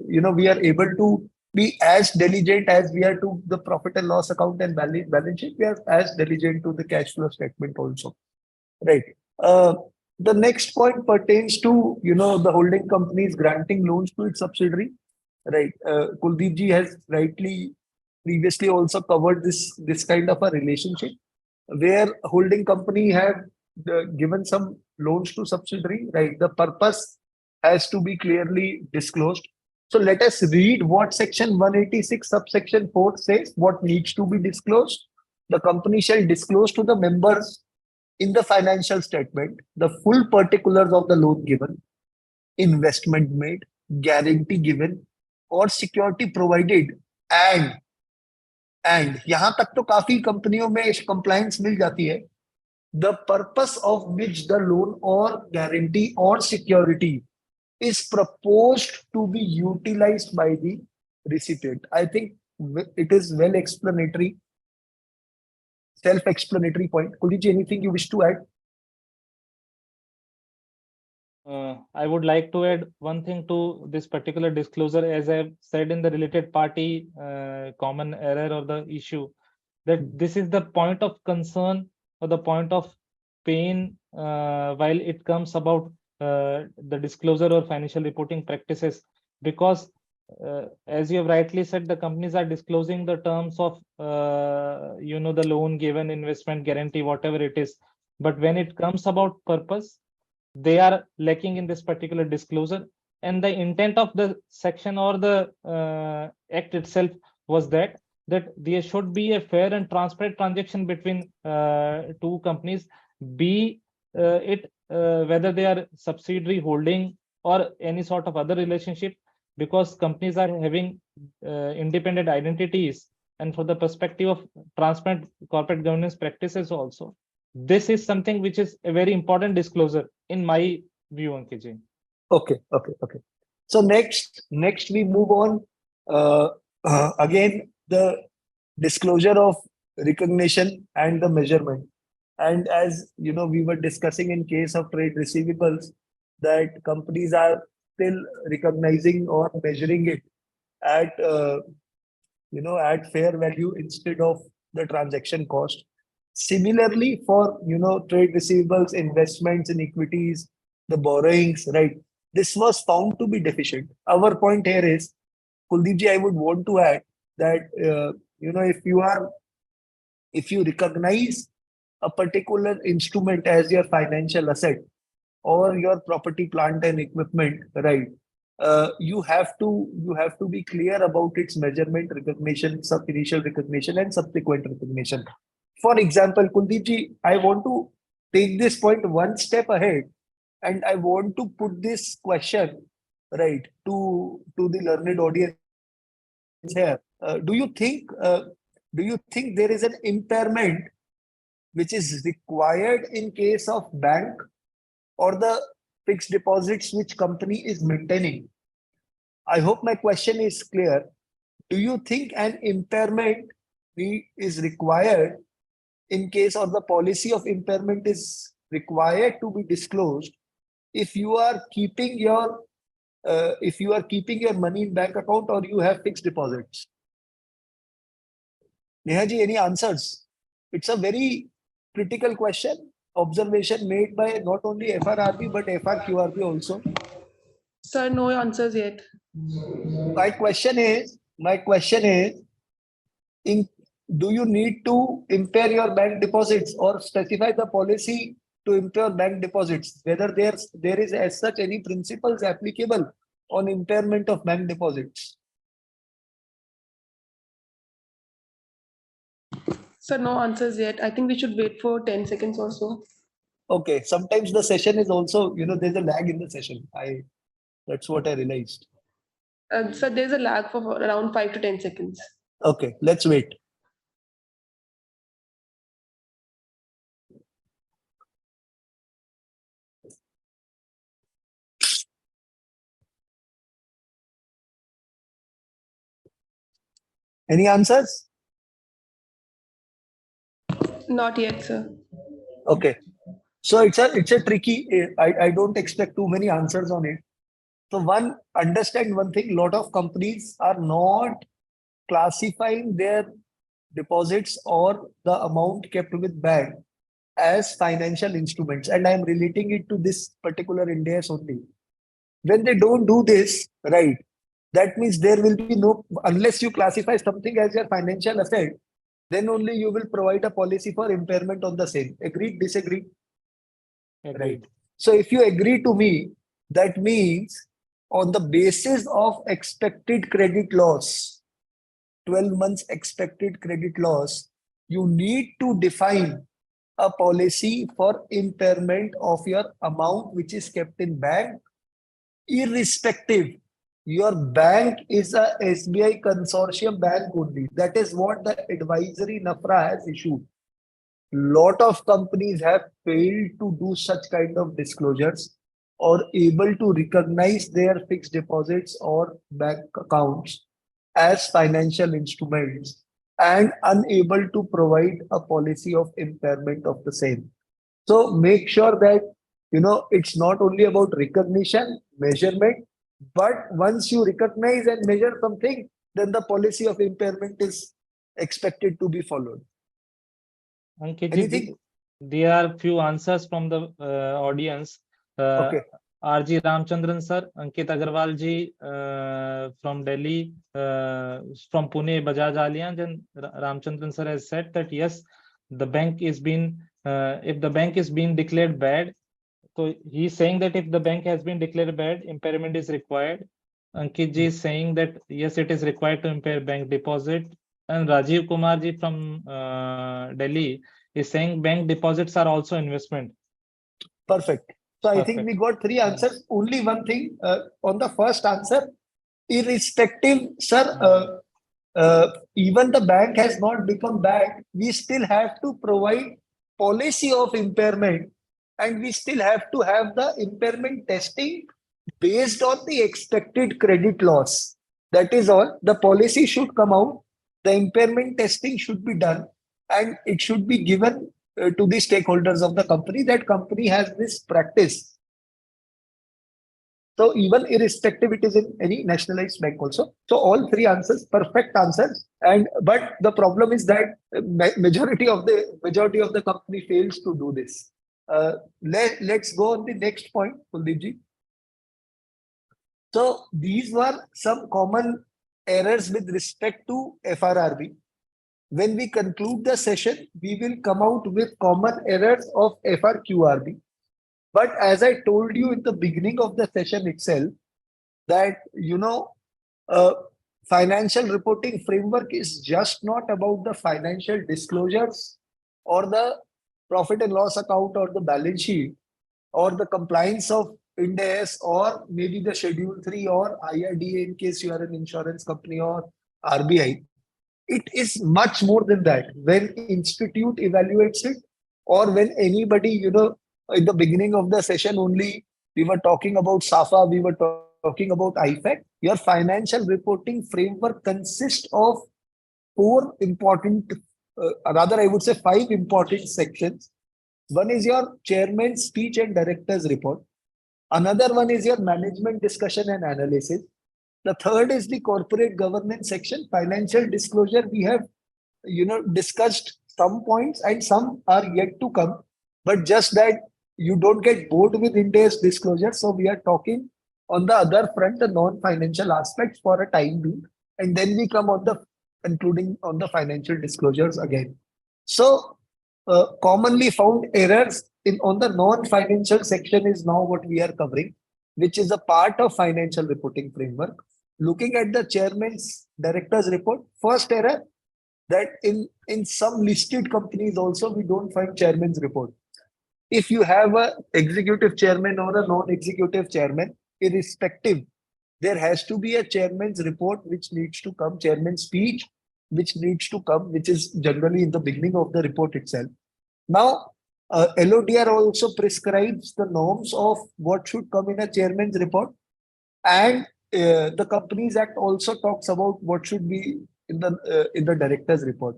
we are able to be as diligent as we are to the profit and loss account and balance sheet. We are as diligent to the cash flow statement also, right? The next point pertains to the holding companies granting loans to its subsidiary, right? Kuldeep ji has rightly previously also covered this kind of a relationship where holding company have given some loans to subsidiary, right? The purpose has to be clearly disclosed. So let us read what section 186 subsection 4 says, what needs to be disclosed. The company shall disclose to the members in the financial statement the full particulars of the loan given, investment made, guarantee given, or security provided, and यहाँ तक तो काफी कंपनियों में compliance मिल जाती है, the purpose of which the loan or guarantee or security is proposed to be utilized by the recipient. I think it is well explanatory, self-explanatory point. Kuldeep ji, anything you wish to add? I would like to add one thing to this particular disclosure, as I've said in the related party common error or the issue, that this is the point of concern or the point of pain while it comes about the disclosure or financial reporting practices, because as you have rightly said, the companies are disclosing the terms of the loan given, investment guarantee, whatever it is, but when it comes about purpose, they are lacking in this particular disclosure. And the intent of the section or the act itself was that there should be a fair and transparent transaction between two companies, be it whether they are subsidiary, holding, or any sort of other relationship, because companies are having independent identities, and for the perspective of transparent corporate governance practices also, this is something which is a very important disclosure in my view, Ankit. Okay. So next we move on. Again, the disclosure of recognition and the measurement. And as you know, we were discussing in case of trade receivables that companies are still recognizing or measuring it at at fair value instead of the transaction cost. Similarly, for trade receivables, investments in equities, the borrowings, right? This was found to be deficient. Our point here is, Kuldeepji, I would want to add that if you recognize a particular instrument as your financial asset or your property, plant, and equipment, right? You have to be clear about its measurement, recognition, sub initial recognition, and subsequent recognition. For example, Kuldeepji, I want to take this point one step ahead, and I want to put this question right to the learned audience here. Do you think there is an impairment which is required in case of bank or the fixed deposits which company is maintaining? I hope my question is clear. Do you think an impairment is required in case, or the policy of impairment is required to be disclosed if you are keeping your money in bank account or you have fixed deposits? Nehaji, any answers? It's a very critical question, observation made by not only FRRB but FRQRB also. Sir, no answers yet. My question is, do you need to impair your bank deposits or specify the policy to impair bank deposits? Whether there is as such any principles applicable on impairment of bank deposits? Sir, no answers yet. I think we should wait for 10 seconds or so. Okay. Sometimes the session is also, there's a lag in the session. That's what I realized. Sir, there's a lag for around 5 to 10 seconds. Okay, let's wait. Any answers? Not yet, sir. Okay. So it's a tricky, I don't expect too many answers on it. So understand one thing, lot of companies are not classifying their deposits or the amount kept with bank as financial instruments. And I'm relating it to this particular Ind AS only. When they don't do this, right, that means there will be no, unless you classify something as your financial asset, then only you will provide a policy for impairment on the same. Agreed, disagree? Agreed. Right. So if you agree to me, that means on the basis of expected credit loss, 12 months expected credit loss, you need to define a policy for impairment of your amount which is kept in bank, irrespective. Your bank is a SBI consortium bank only. That is what the advisory NAFRA has issued. Lot of companies have failed to do such kind of disclosures or able to recognize their fixed deposits or bank accounts as financial instruments and unable to provide a policy of impairment of the same. So make sure that it's not only about recognition, measurement, but once you recognize and measure something, then the policy of impairment is expected to be followed. Ankit Anything? ji, there are few answers from the audience. Okay. RG Ramchandran sir, Ankit Agarwal ji from Delhi, from Pune, Bajaj Allianz, and Ramchandran sir has said that yes, the bank is being, if the bank is being declared bad, so he's saying that if the bank has been declared bad, impairment is required. Ankit ji is saying that yes, it is required to impair bank deposit. And Rajiv Kumar ji from Delhi is saying bank deposits are also investment. Perfect. So I think Perfect. we got three answers. Only one thing on the first answer, irrespective, sir, even the bank has not become bad, we still have to provide policy of impairment, and we still have to have the impairment testing based on the expected credit loss. That is all. The policy should come out, the impairment testing should be done, and it should be given to the stakeholders of the company that company has this practice. So even irrespective, it is in any nationalized bank also. So all three answers, perfect answers. And but the problem is that majority of the company fails to do this. Let's go on the next point, Kuldeep ji. So these were some common errors with respect to FRRB. When we conclude the session, we will come out with common errors of FRQRB. But as I told you in the beginning of the session itself, that financial reporting framework is just not about the financial disclosures or the profit and loss account or the balance sheet or the compliance of Ind AS or maybe the Schedule 3 or IRDA in case you are an insurance company or RBI. It is much more than that. When institute evaluates it, or when anybody, in the beginning of the session only, we were talking about SAFA, we were talking about IFAC. Your financial reporting framework consists of four important, rather I would say 5 important sections. One is your chairman's speech and director's report. Another one is your management discussion and analysis. The third is the corporate governance section, financial disclosure. We have, discussed some points and some are yet to come, but just that you don't get bored with Ind AS disclosure. So we are talking on the other front, the non-financial aspects for a time being, and then we come on the including on the financial disclosures again. So commonly found errors on the non-financial section is now what we are covering, which is a part of financial reporting framework. Looking at the chairman's director's report, first error that in some listed companies also we don't find chairman's report. If you have a executive chairman or a non-executive chairman, irrespective, there has to be a chairman's report which needs to come, chairman's speech which needs to come, which is generally in the beginning of the report itself. Now, LODR also prescribes the norms of what should come in a chairman's report, and the Companies Act also talks about what should be in the director's report.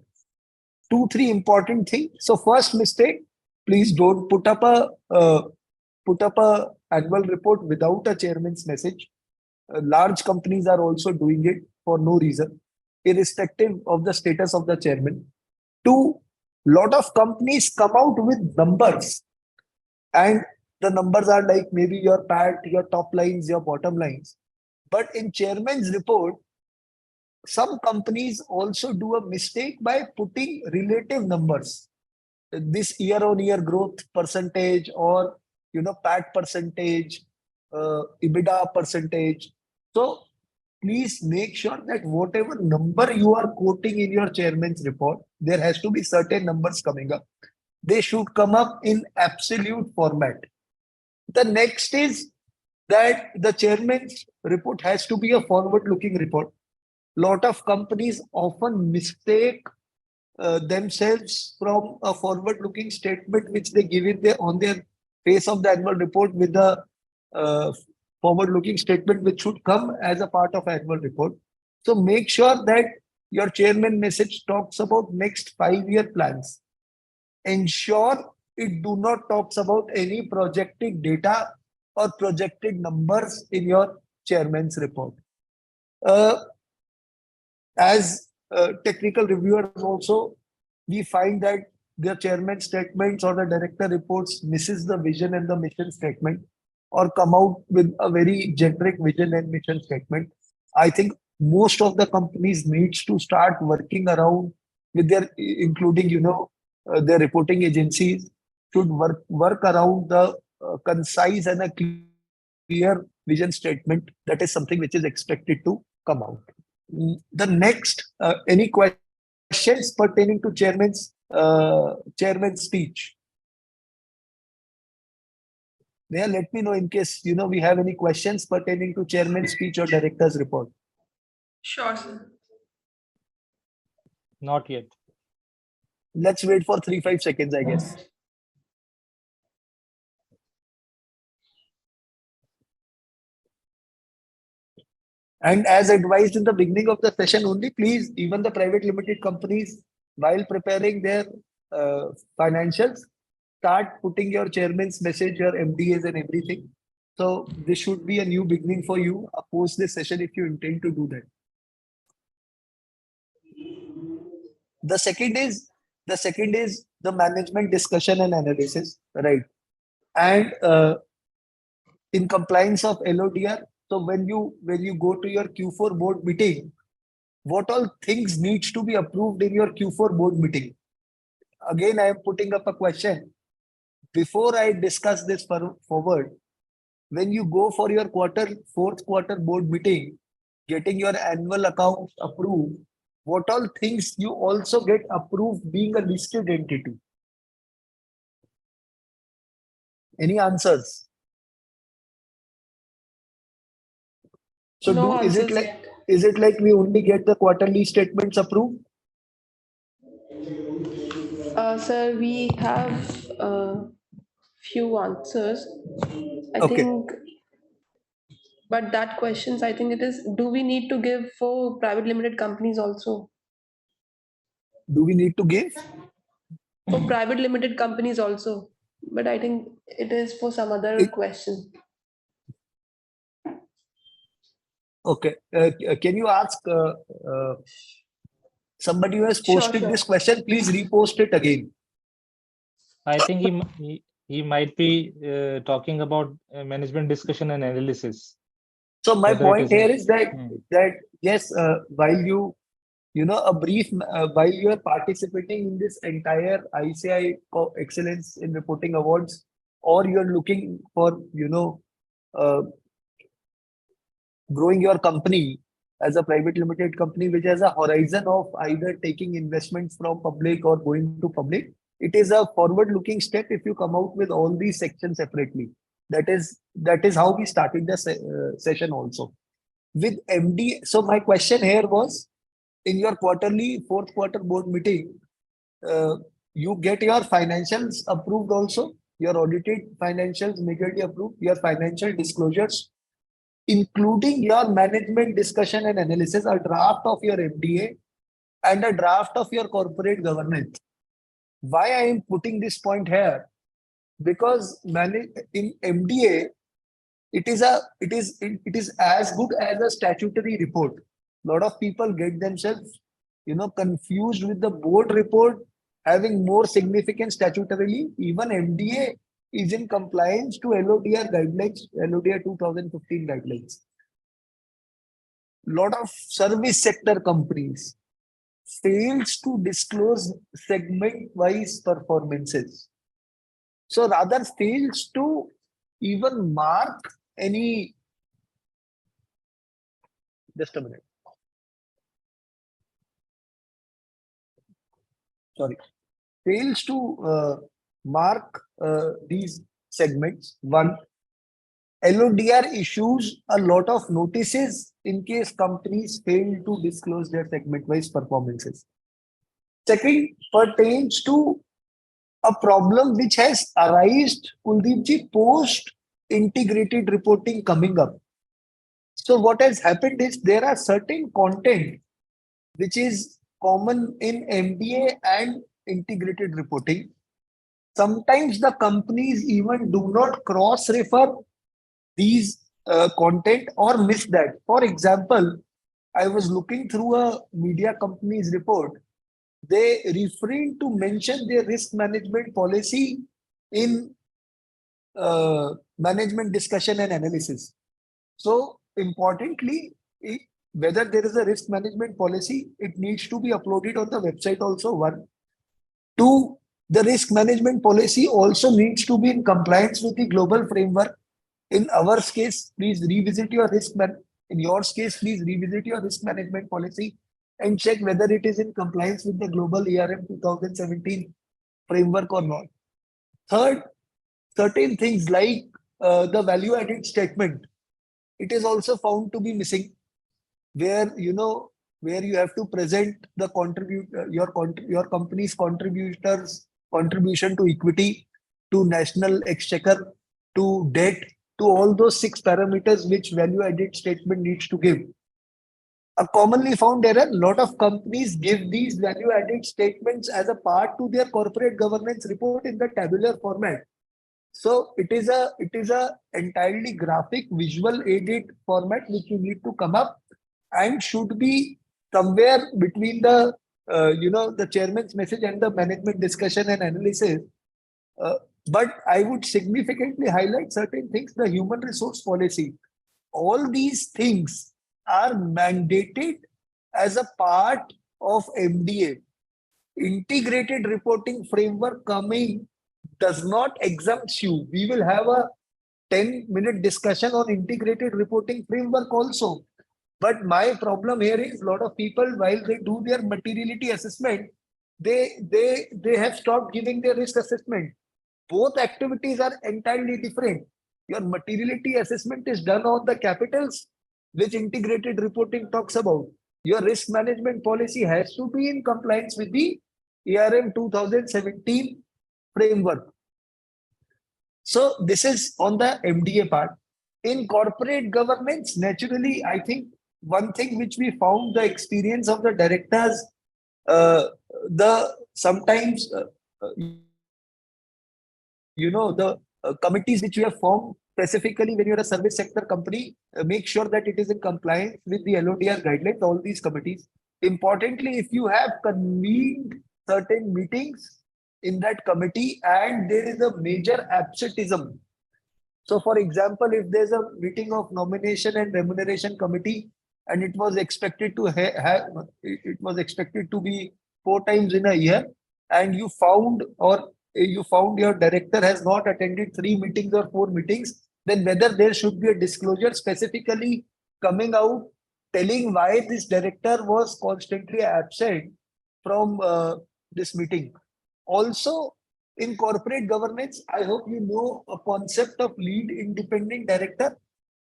2-3 important things. So first mistake, please don't put up a annual report without a chairman's message. Large companies are also doing it for no reason, irrespective of the status of the chairman. 2, lot of companies come out with numbers, and the numbers are like maybe your PAT, your top lines, your bottom lines. But in chairman's report, some companies also do a mistake by putting relative numbers. This year-on-year growth percentage, or PAT percentage, EBITDA percentage. So please make sure that whatever number you are quoting in your chairman's report, there has to be certain numbers coming up. They should come up in absolute format. The next is that the chairman's report has to be a forward-looking report. Lot of companies often mistake themselves from a forward-looking statement which they give it on their face of the annual report with the forward-looking statement which should come as a part of annual report. So make sure that your chairman message talks about next 5-year plans. Ensure it do not talks about any projected data or projected numbers in your chairman's report. As technical reviewers also, we find that the chairman statements or the director reports misses the vision and the mission statement, or come out with a very generic vision and mission statement. I think most of the companies needs to start working around with their, including, their reporting agencies should work around the concise and a clear vision statement. That is something which is expected to come out. The next, any questions pertaining to chairman's speech? Yeah, let me know in case we have any questions pertaining to chairman's speech or director's report. Sure, sir. Not yet. Let's wait for 3-5 seconds, I guess. And as advised in the beginning of the session only, please, even the private limited companies, while preparing their financials, start putting your chairman's message, your MDAs and everything. So this should be a new beginning for you post this session if you intend to do that. The second is the management discussion and analysis, right? And in compliance of LODR, so when you go to your Q4 board meeting, what all things needs to be approved in your Q4 board meeting? Again, I am putting up a question. Before I discuss this forward, when you go for your fourth quarter board meeting, getting your annual accounts approved, what all things you also get approved being a listed entity? Any answers? So No is it answers like yet. we only get the quarterly statements approved? Sir, we have few answers. I Okay. think, but that questions, I think it is, do we need to give for private limited companies also? Do we need to give? For private limited companies also, but I think it is for some other It- question. Okay. Can you ask somebody who has Sure, posted sure. this question, please repost it again. I think he might be talking about management discussion and analysis. So my Whether it point is here is that Hmm. yes, while a brief while you are participating in this entire ICI Excellence in Reporting Awards, or you are looking for uh, growing your company as a private limited company which has a horizon of either taking investments from public or going to public, it is a forward looking step if you come out with all these sections separately. That is how we started the session also with MD. So my question here was, in your fourth quarter board meeting, you get your financials approved also, your audited financials majorly approved, your financial disclosures, including your management discussion and analysis, a draft of your MDA and a draft of your corporate governance. Why I am putting this point here? Because in MDA, it is as good as a statutory report. A lot of people get themselves confused with the board report having more significance statutorily. Even MDA is in compliance to LODR guidelines, LODR 2015 guidelines. Lot of service sector companies fails to disclose segment wise performances, so rather fails to even mark any. Just a minute. Sorry. Fails to mark these segments. One, LODR issues a lot of notices in case companies fail to disclose their segment-wise performances. Second, pertains to a problem which has arisen, Kuldeepji, post integrated reporting coming up. So what has happened is there are certain content which is common in MDA and integrated reporting. sometimes the companies even do not cross refer these content or miss that. For example, I was looking through a media company's report. They refrain to mention their risk management policy in management discussion and analysis. So importantly, whether there is a risk management policy, it needs to be uploaded on the website also. One, two, the risk management policy also needs to be in compliance with the global framework. In our case, please revisit your in your case, please revisit your risk management policy and check whether it is in compliance with the global ERM 2017 framework or not. Third, certain things like the value added statement, it is also found to be missing, where where you have to present the your company's contribution to equity, to national exchequer, to debt, to all those 6 parameters which value added statement needs to give. A commonly found error, lot of companies give these value added statements as a part to their corporate governance report in the tabular format. So it is a entirely graphic visual aided format which you need to come up, and should be somewhere between the the chairman's message and the management discussion and analysis. But I would significantly highlight certain things. The human resource policy, all these things are mandated as a part of MDA. Integrated reporting framework coming does not exempt you. We will have a 10-minute discussion on integrated reporting framework also. But my problem here is a lot of people, while they do their materiality assessment, they have stopped giving their risk assessment. Both activities are entirely different. Your materiality assessment is done on the capitals, which integrated reporting talks about. Your risk management policy has to be in compliance with the ERM 2017 framework. So this is on the MDA part. In corporate governance, naturally, I think one thing which we found, the experience of the directors, the sometimes the committees which you have formed specifically when you're a service sector company, make sure that it is in compliance with the LODR guidelines, all these committees. Importantly, if you have convened certain meetings in that committee and there is a major absenteeism. So for example, if there's a meeting of nomination and remuneration committee and it was expected to it was expected to be 4 times in a year, and you found your director has not attended 3 meetings or 4 meetings, then whether there should be a disclosure specifically coming out telling why this director was constantly absent from this meeting. Also, in corporate governance, I hope you know a concept of lead independent director,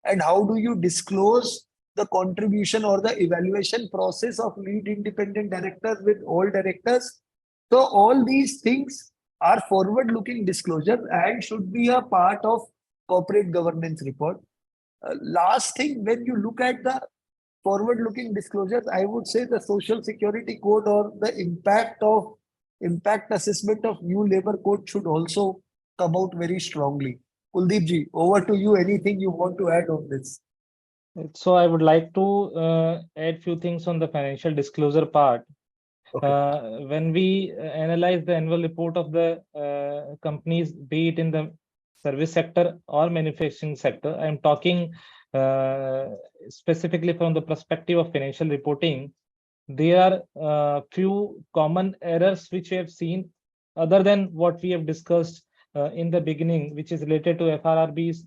and how do you disclose the contribution or the evaluation process of lead independent directors with all directors. So all these things are forward-looking disclosures and should be a part of corporate governance report. Last thing, when you look at the forward-looking disclosures, I would say the Social Security Code or the impact assessment of new labor code should also come out very strongly. Kuldeep ji, over to you. Anything you want to add on this? So I would like to add few things on the financial disclosure part. Okay. When we analyze the annual report of the companies, be it in the service sector or manufacturing sector, I'm talking specifically from the perspective of financial reporting. There are few common errors which we have seen, other than what we have discussed in the beginning, which is related to FRRB's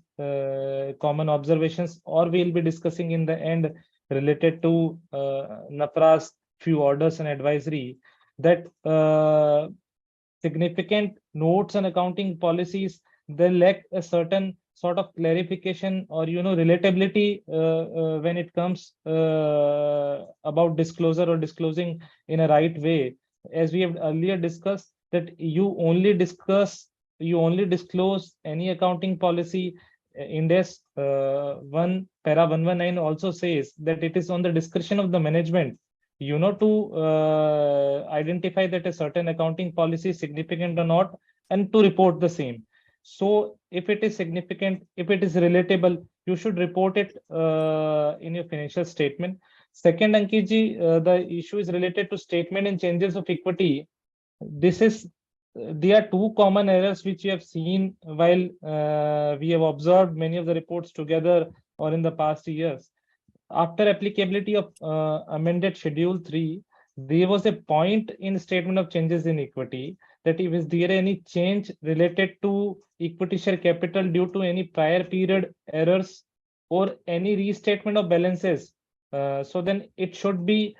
common observations, or we'll be discussing in the end related to NAFRA's few orders and advisory, that significant notes and accounting policies, they lack a certain sort of clarification or relatability when it comes about disclosure or disclosing in a right way. As we have earlier discussed, that you only disclose any accounting policy. Index 1 para 119 also says that it is on the discretion of the management to identify that a certain accounting policy is significant or not, and to report the same. So if it is significant, if it is relatable, you should report it in your financial statement. Second, Ankit the issue is related to statement and changes of equity. This is There are two common errors which we have seen while we have observed many of the reports together or in the past years. After applicability of amended Schedule 3, there was a point in statement of changes in equity that if is there any change related to equity share capital due to any prior period errors or any restatement of balances, so then it should be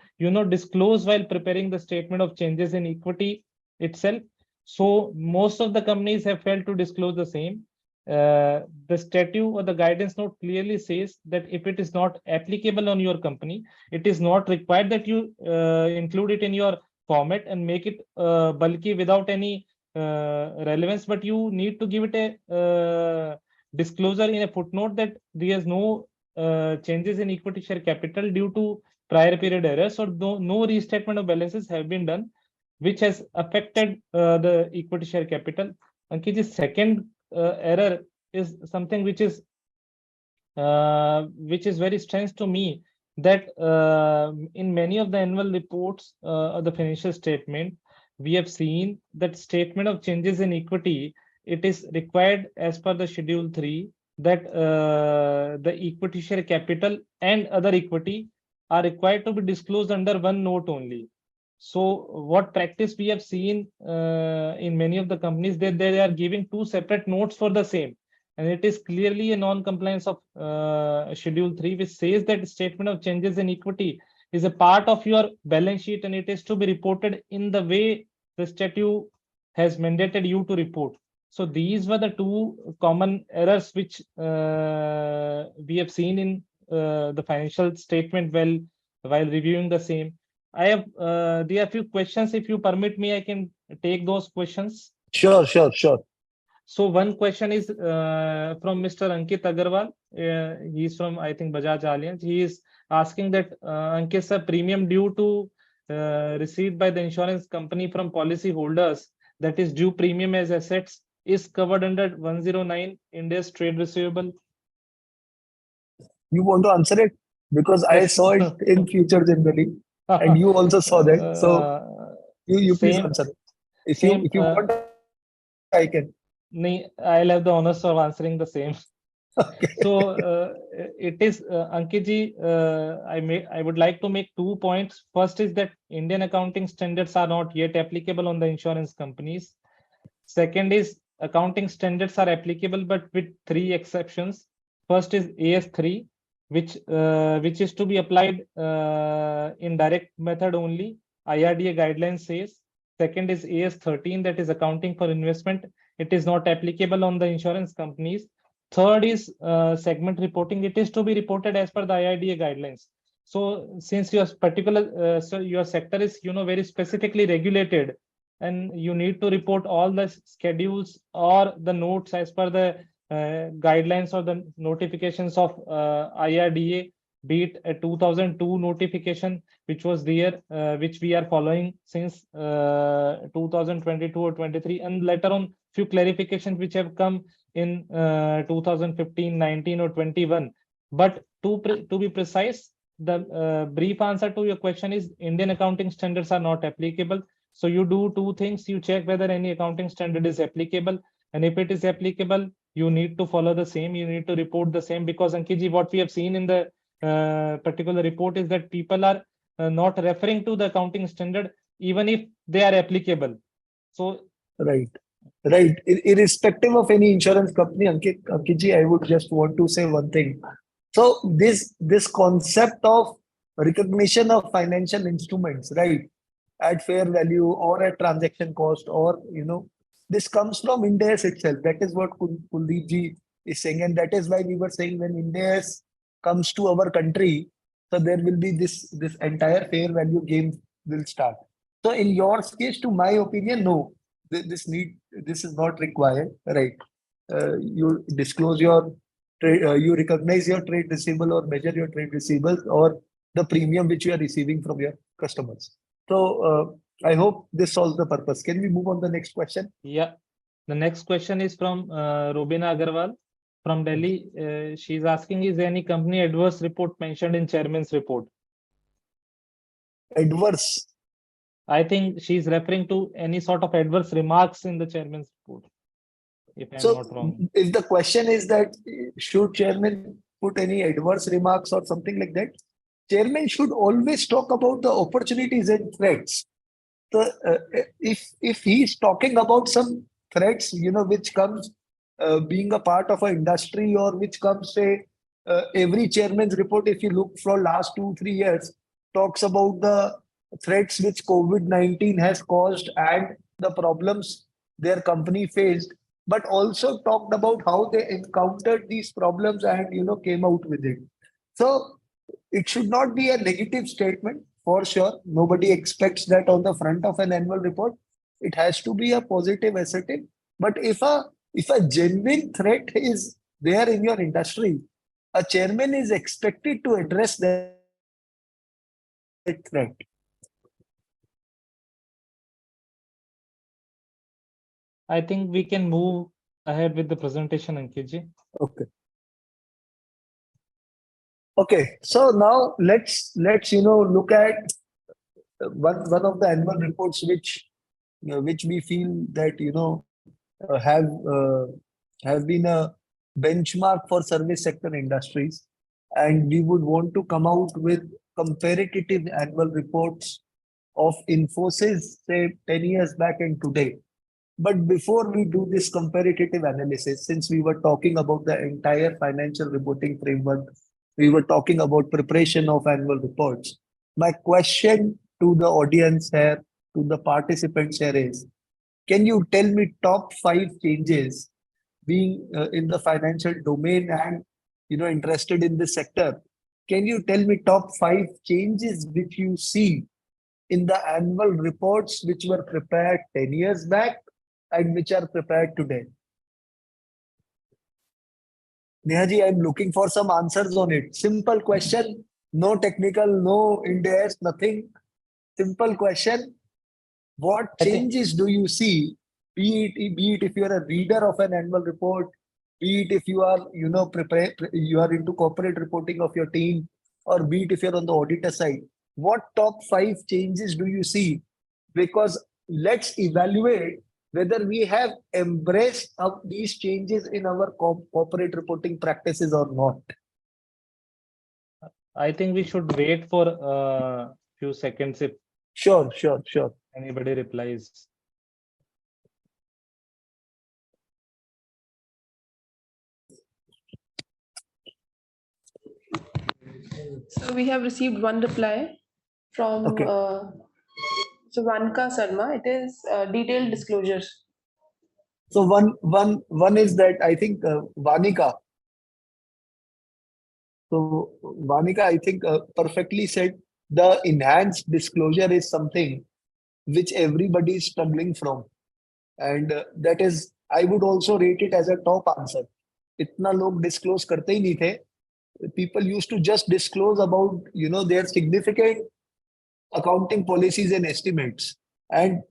disclosed while preparing the statement of changes in equity itself. So most of the companies have failed to disclose the same. The statute or the guidance note clearly says that if it is not applicable on your company, it is not required that you include it in your format and make it bulky without any relevance, but you need to give it a disclosure in a footnote that there is no changes in equity share capital due to prior period errors, or no restatement of balances have been done which has affected the equity share capital. Ankit, the second error is something which is very strange to me, that in many of the annual reports of the financial statement, we have seen that statement of changes in equity, it is required as per the Schedule 3 that the equity share capital and other equity are required to be disclosed under one note only. So what practice we have seen in many of the companies, that they are giving two separate notes for the same, and it is clearly a non-compliance of Schedule 3, which says that statement of changes in equity is a part of your balance sheet and it is to be reported in the way the statute has mandated you to report. So these were the two common errors which we have seen in the financial statement while reviewing the same. I have there are a few questions. If you permit me, I can take those questions. Sure. So one question is from Mr. Ankit Agarwal. He's from, I think, Bajaj Allianz. He is asking that Ankit sir, premium due to received by the insurance company from policy holders, that is due premium as assets, is covered under 109 India's trade receivable. You want to answer it? Because I Yes. saw it in Future Generally, and you also saw that. So you please same- answer it. If same, you want, I can. I'll have the honors of answering the same. Okay. So it is Ankit ji, I would like to make 2 points. First is that Indian accounting standards are not yet applicable on the insurance companies. Second is accounting standards are applicable, but with 3 exceptions. First is AS3, which is to be applied in direct method only. IRDA guidelines says. Second is AS13, that is accounting for investment. It is not applicable on the insurance companies. Third is segment reporting. It is to be reported as per the IRDA guidelines. So since your particular so your sector is very specifically regulated, and you need to report all the schedules or the notes as per the guidelines or the notifications of IRDA, be it a 2002 notification which was there, which we are following since 2022 or 23, and later on few clarifications which have come in 2015, 19 or 21. But to be precise, the brief answer to your question is Indian accounting standards are not applicable. So you do 2 things. You check whether any accounting standard is applicable, and if it is applicable, you need to follow the same. You need to report the same, because Ankit ji, what we have seen in the particular report is that people are not referring to the accounting standard even if they are applicable. So Right. Irrespective of any insurance company, Ankit ji, I would just want to say one thing. So this concept of recognition of financial instruments, right, at fair value or at transaction cost, or this comes from Ind AS itself. That is what Kuldeep ji is saying, and that is why we were saying when Ind AS comes to our country, so there will be this entire fair value game will start. So in your case, to my opinion, no, this is not required, right? You disclose your trade, you recognize your trade receivable or measure your trade receivables or the premium which you are receiving from your customers. So I hope this solves the purpose. Can we move on to the next question? yeah, The next question is from Robina Agarwal from Delhi. She's asking, is any company adverse report mentioned in chairman's report? Adverse. I think she's referring to any sort of adverse remarks in the chairman's report, if I'm So not wrong. if the question is that should chairman put any adverse remarks or something like that, chairman should always talk about the opportunities and threats. So if he's talking about some threats, which comes being a part of an industry, or which comes, say, every chairman's report, if you look for last 2-3 years, talks about the threats which COVID-19 has caused and the problems their company faced, but also talked about how they encountered these problems and came out with it. So it should not be a negative statement, for sure. Nobody expects that on the front of an annual report. It has to be a positive, assertive. But if a genuine threat is there in your industry, a chairman is expected to address that threat. I think we can move ahead with the presentation, Ankit. Okay. Okay. So now let's look at one of the annual reports which we feel that have been a benchmark for service sector industries, and we would want to come out with comparative annual reports of Infosys, say 10 years back and today. But before we do this comparative analysis, since we were talking about the entire financial reporting framework, we were talking about preparation of annual reports. My question to the audience here, to the participants here is, can you tell me top 5 changes, being in the financial domain and interested in this sector? Can you tell me top 5 changes which you see in the annual reports which were prepared 10 years back and which are prepared today? Nehaji, I'm looking for some answers on it. Simple question, no technical, no Ind-AS, nothing. Simple question. What changes do you see? Be it if you are a reader of an annual report, be it if you are you are into corporate reporting of your team, or be it if you're on the auditor side. What top 5 changes do you see? Because let's evaluate whether we have embraced these changes in our corporate reporting practices or not. I think we should wait for a few seconds if Sure. anybody replies. So we have received one reply from Okay. Vanka Sarma. It is detailed disclosures. So one is that I think Vanika. So Vanika, I think perfectly said, the enhanced disclosure is something which everybody is struggling from. And that is, I would also rate it as a top answer. Itna log disclose karte hi nahi the. People used to just disclose about, their significant accounting policies and estimates and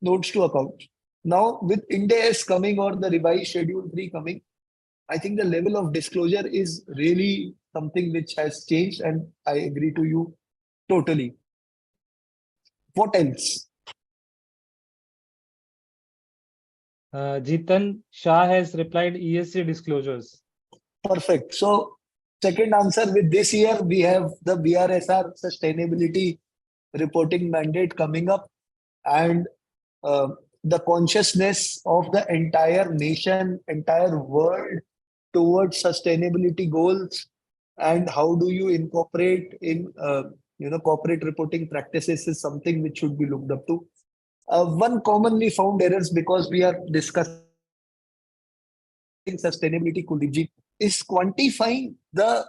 notes to account. Now with Ind-AS coming or the revised Schedule 3 coming, I think the level of disclosure is really something which has changed, and I agree to you totally. What else? Jitan Shah has replied ESG disclosures. Perfect. So second answer, with this year, we have the BRSR sustainability reporting mandate coming up, and the consciousness of the entire nation, entire world towards sustainability goals, and how do you incorporate in corporate reporting practices is something which should be looked up to. One commonly found errors, because we are discussing sustainability, Kuldeep, is quantifying the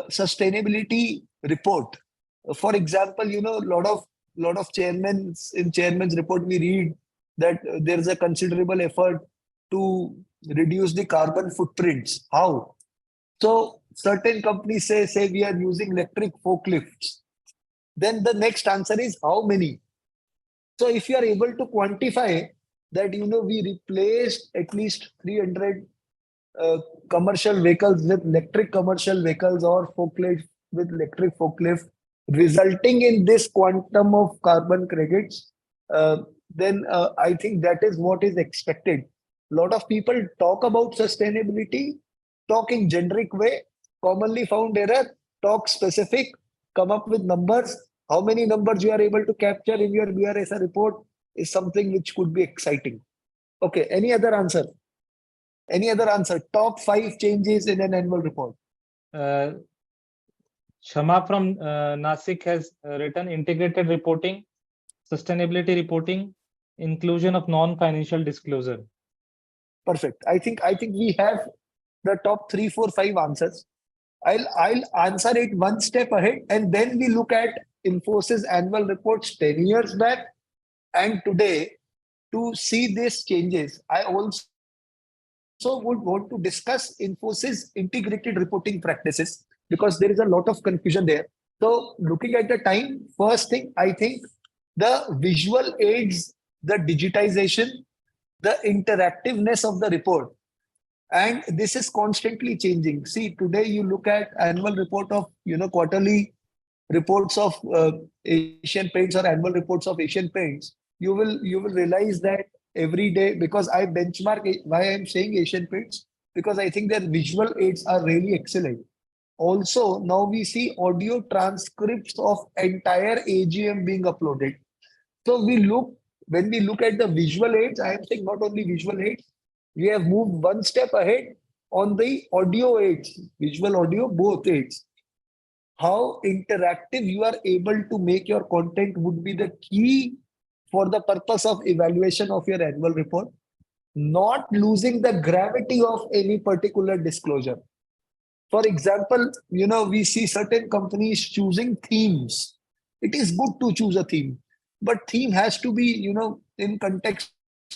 sustainability report. For example, lot of chairman's report we read that there is a considerable effort to reduce the carbon footprints. How? So certain companies say we are using electric forklifts. Then the next answer is how many? So if you are able to quantify that, we replaced at least 300 commercial vehicles with electric commercial vehicles or forklift with electric forklift, resulting in this quantum of carbon credits, then I think that is what is expected. A lot of people talk about sustainability, talk in generic way, commonly found error, talk specific, come up with numbers. How many numbers you are able to capture in your BRSR report is something which could be exciting. Okay, any other answer? Any other answer? Top 5 changes in an annual report. Shama from Nasik has written integrated reporting, sustainability reporting, inclusion of non-financial disclosure. Perfect. I think we have the top 3, 4, 5 answers. I'll answer it one step ahead, and then we look at Infosys annual reports 10 years back and today to see these changes. I also would want to discuss Infosys integrated reporting practices because there is a lot of confusion there. So looking at the time, first thing, I think the visual aids, the digitization, the interactiveness of the report. And this is constantly changing. See, today you look at annual report of, quarterly reports of Asian Paints or annual reports of Asian Paints, you will realize that every day, because I benchmark why I'm saying Asian Paints, because I think their visual aids are really excellent. Also, now we see audio transcripts of entire AGM being uploaded. So when we look at the visual aids, I am saying not only visual aids, we have moved one step ahead on the audio aids, visual audio, both aids. How interactive you are able to make your content would be the key for the purpose of evaluation of your annual report, not losing the gravity of any particular disclosure. For example, we see certain companies choosing themes. It is good to choose a theme, but theme has to be, in context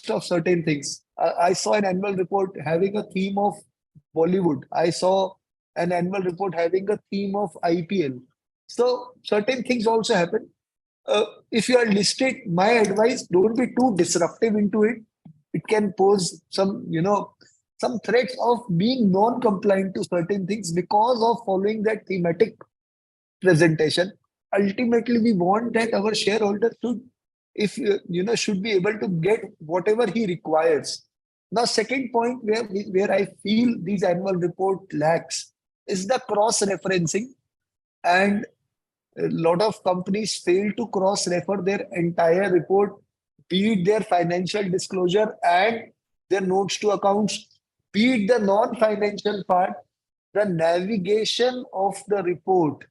of certain things. I saw an annual report having a theme of Bollywood. I saw an annual report having a theme of IPL. So certain things also happen. If you are listed, my advice, don't be too disruptive into it. It can pose some, some threats of being non-compliant to certain things because of following that thematic presentation. Ultimately, we want that our shareholder should be able to get whatever he requires. Now, second point where I feel these annual report lacks is the cross-referencing, and a lot of companies fail to cross-refer their entire report, be it their financial disclosure and their notes to accounts, be it the non-financial part. The navigation of the report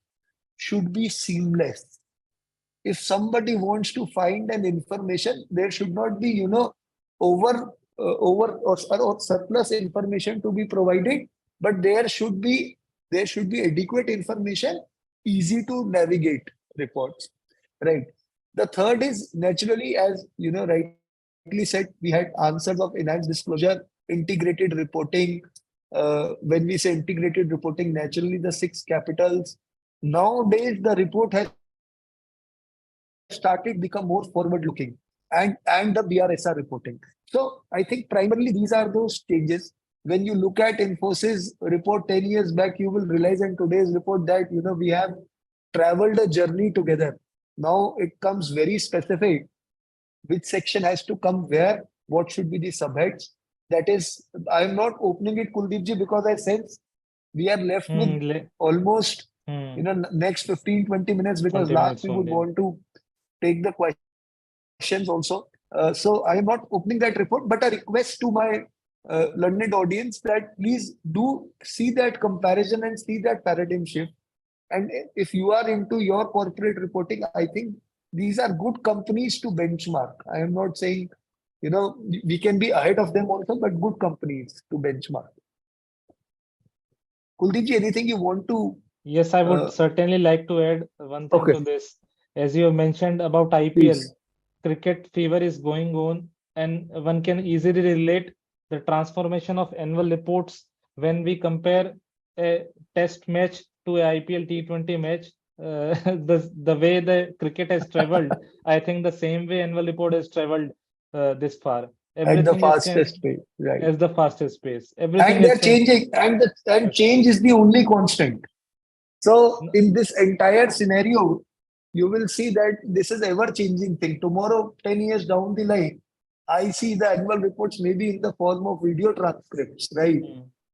should be seamless. If somebody wants to find an information, there should not be, over or surplus information to be provided, but there should be adequate information, easy to navigate reports, right? The third is naturally, as rightly said, we had answers of enhanced disclosure, integrated reporting. When we say integrated reporting, naturally the 6 capitals. Nowadays, the report has started become more forward looking, and the BRSR reporting. So I think primarily these are those changes. When you look at Infosys report 10 years back, you will realize in today's report that we have traveled a journey together. Now it comes very specific which section has to come where, what should be the subheads. That is, I'm not opening it, Kuldeepji, because I sense we are left with almost next 15-20 minutes, because last we would want to take the questions also. So I am not opening that report, but a request to my learned audience that please do see that comparison and see that paradigm shift. And if you are into your corporate reporting, I think these are good companies to benchmark. I am not saying, we can be ahead of them also, but good companies to benchmark. Kuldeepji, anything you want to? Yes, I would certainly like to add one thing to this. As you mentioned about IPL, Please. cricket fever is going on, and one can easily relate the transformation of annual reports when we compare a test match to a IPL T20 match. The way the cricket has traveled, I think the same way annual report has traveled this far. At the Everything is fastest pace, right? as the fastest pace. Everything And they're is changing. changing, and change is the only constant. So in this entire scenario, you will see that this is ever changing thing. Tomorrow, 10 years down the line, I see the annual reports maybe in the form of video transcripts, right?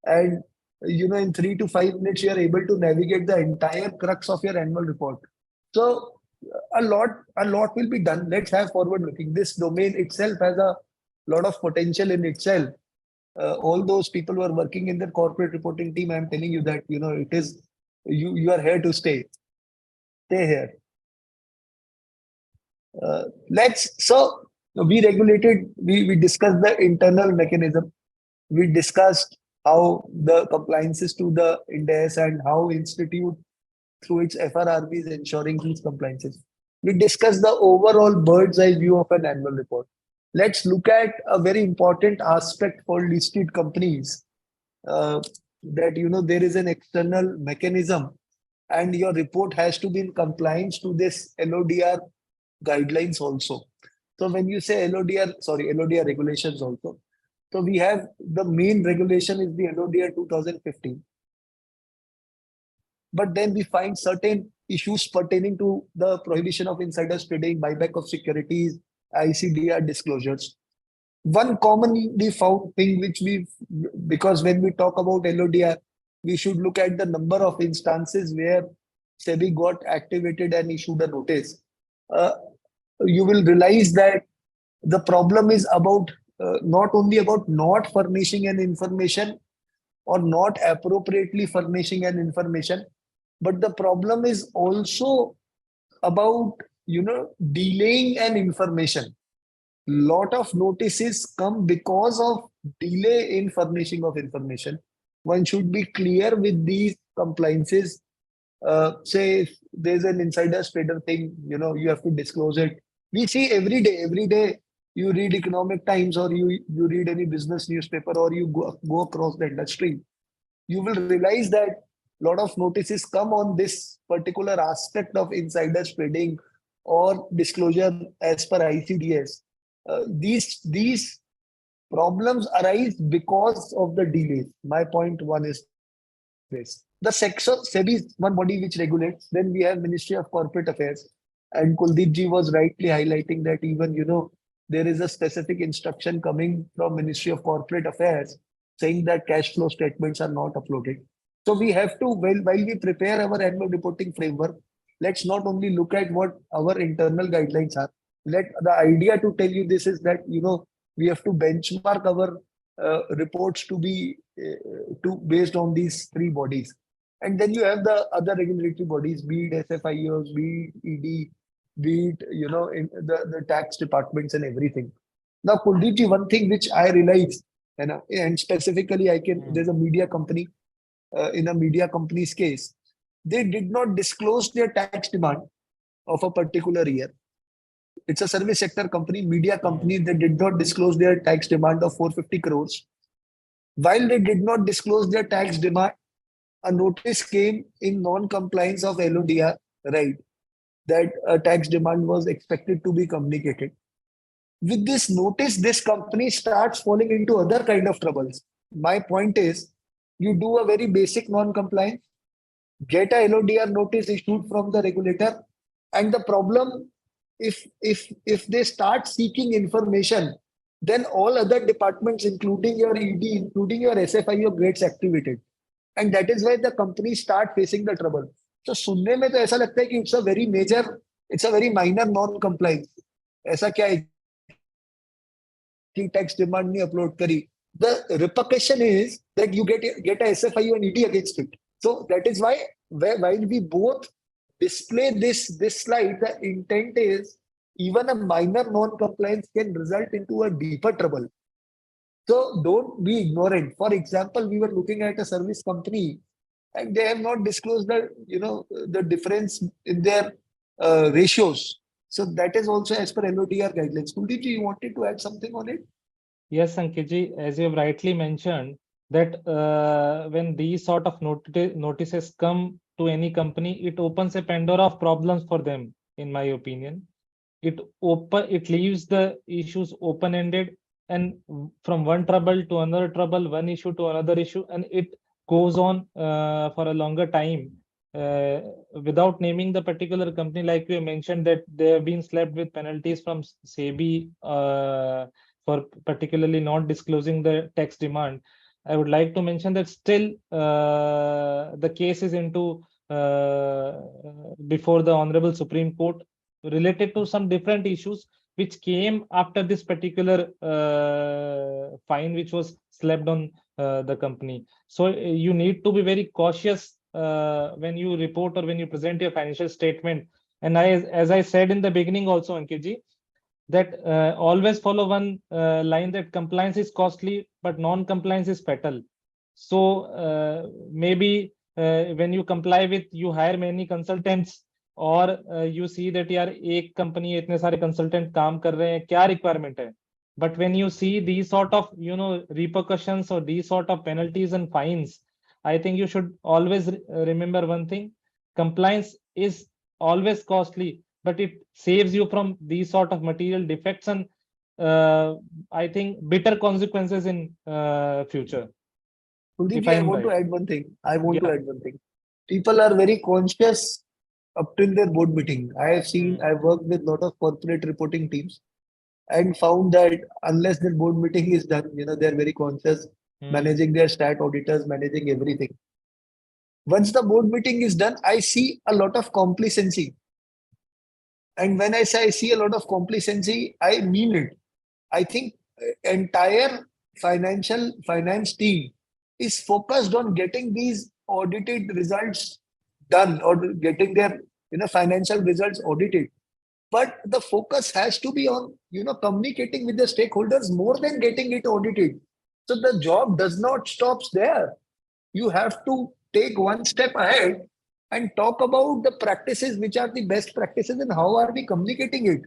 And in 3 to 5 minutes, you are able to navigate the entire crux of your annual report. So a lot will be done. Let's have forward looking. This domain itself has a lot of potential in itself. All those people who are working in the corporate reporting team, I'm telling you that it is you are here to stay here. So we regulated, we discussed the internal mechanism. We discussed how the compliances to the Ind AS and how institute through its FRRB is ensuring these compliances. We discussed the overall bird's eye view of an annual report. Let's look at a very important aspect for listed companies, that there is an external mechanism and your report has to be in compliance to this LODR guidelines also. So when you say LODR regulations also. So we have the main regulation is the LODR 2015. But then we find certain issues pertaining to the prohibition of insiders trading, buyback of securities, ICDR disclosures. One commonly found thing because when we talk about LODR, we should look at the number of instances where SEBI got activated and issued a notice. You will realize that the problem is about not only about not furnishing an information or not appropriately furnishing an information, but the problem is also about delaying an information. Lot of notices come because of delay in furnishing of information. One should be clear with these compliances. Say if there's an insider trader thing, you have to disclose it. We see every day you read Economic Times or you read any business newspaper or you go across the industry. You will realize that a lot of notices come on this particular aspect of insider trading or disclosure as per ICDS. These problems arise because of the delays. My point one is this. The sector, SEBI is one body which regulates. Then we have Ministry of Corporate Affairs. And Kuldeep ji was rightly highlighting that even, there is a specific instruction coming from Ministry of Corporate Affairs saying that cash flow statements are not uploaded. So we have to, while we prepare our annual reporting framework, let's not only look at what our internal guidelines are. The idea to tell you this is that, we have to benchmark our reports to be based on these three bodies. And then you have the other regulatory bodies, be it SFIOs, be it ED, be it, in the tax departments and everything. Now, Kuldeep ji, one thing which I realized, and specifically there's a media company, in a media company's case, they did not disclose their tax demand of a particular year. It's a service sector company, media company, they did not disclose their tax demand of 450 crores. While they did not disclose their tax demand, a notice came in non-compliance of LODR, right? That a tax demand was expected to be communicated. With this notice, this company starts falling into other kind of troubles. My point is, you do a very basic non-compliance, get a LODR notice issued from the regulator, and the problem, if they start seeking information, then all other departments, including your ED, including your SFIO, gets activated. And that is why the companies start facing the trouble. So सुनने में तो ऐसा लगता है कि it's a very minor non-compliance. ऐसा क्या है कि tax demand नहीं upload करी. The repercussion is that you get a SFIO and ED against it. So that is why while we both display this slide, the intent is even a minor non-compliance can result into a deeper trouble. So don't be ignorant. For example, we were looking at a service company and they have not disclosed the difference in their ratios. So that is also as per LODR guidelines. Kuldeep ji, you wanted to add something on it? Yes, Ankit ji, as you have rightly mentioned, that when these sort of notices come to any company, it opens a Pandora of problems for them, in my opinion. It leaves the issues open-ended. and from one trouble to another trouble, one issue to another issue, and it goes on for a longer time. Without naming the particular company, like you mentioned, that they have been slapped with penalties from SEBI for particularly not disclosing the tax demand. I would like to mention that still the case is into before the Honorable Supreme Court related to some different issues which came after this particular fine which was slapped on the company. So you need to be very cautious when you report or when you present your financial statement. And as I said in the beginning also, Ankit, that always follow one line, that compliance is costly, but non-compliance is fatal. So maybe when you comply with, you hire many consultants, or you see that यार एक company इतने सारे consultant काम कर रहे हैं, क्या requirement है? But when you see these sort of repercussions or these sort of penalties and fines, I think you should always remember one thing: compliance is always costly, but it saves you from these sort of material defects and I think bitter consequences in future. Kuldeep If ji, I I am want to right. add one thing. I want to Yeah. add one thing. People are very conscious up till their board meeting. I have seen, I've worked with a lot of corporate reporting teams and found that unless their board meeting is done, they're very conscious, managing their stat auditors, managing everything. Once the board meeting is done, I see a lot of complacency. And when I say I see a lot of complacency, I mean it. I think entire finance team is focused on getting these audited results done or getting their financial results audited. But the focus has to be on communicating with the stakeholders more than getting it audited. So the job does not stop there. You have to take one step ahead and talk about the practices, which are the best practices, and how are we communicating it.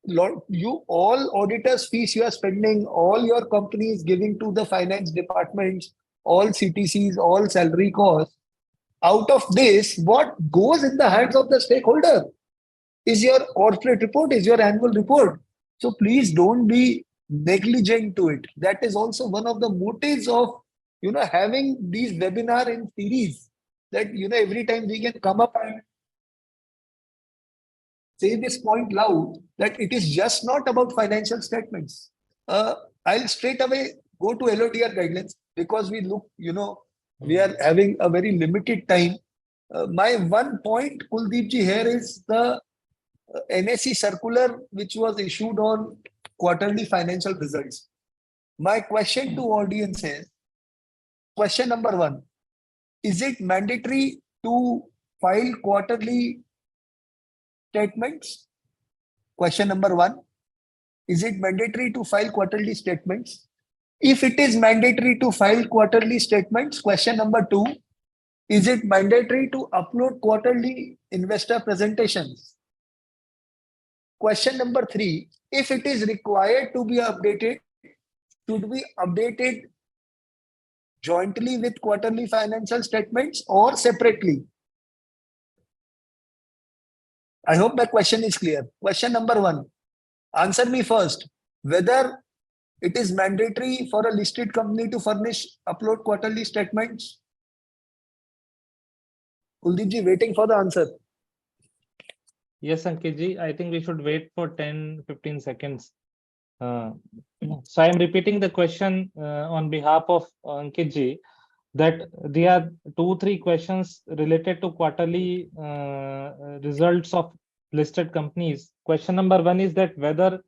You all auditors fees you are spending, all your companies giving to the finance departments, all CTCs, all salary costs. Out of this, what goes in the hands of the stakeholder is your corporate report, is your annual report. So please don't be negligent to it. That is also one of the motives of having these webinar in series, that every time we can come up and say this point loud, that it is just not about financial statements. I'll straight away go to LOTR guidelines because we are having a very limited time. My one point, Kuldeep ji, here is the NSE circular which was issued on quarterly financial results. My question to audience is, question number one, is it mandatory to file quarterly statements? Question number one, is it mandatory to file quarterly statements? If it is mandatory to file quarterly statements, question number two, is it mandatory to upload quarterly investor presentations? Question number three, if it is required to be updated, should we update it jointly with quarterly financial statements or separately? I hope my question is clear. Question number one, answer me first, whether it is mandatory for a listed company to upload quarterly statements. Kuldeep ji, waiting for the answer. Yes, Ankit ji, I think we should wait for 10-15 seconds. So I am repeating the question on behalf of Ankit ji, that there are 2-3 questions related to quarterly results of listed companies. Question number one is that whether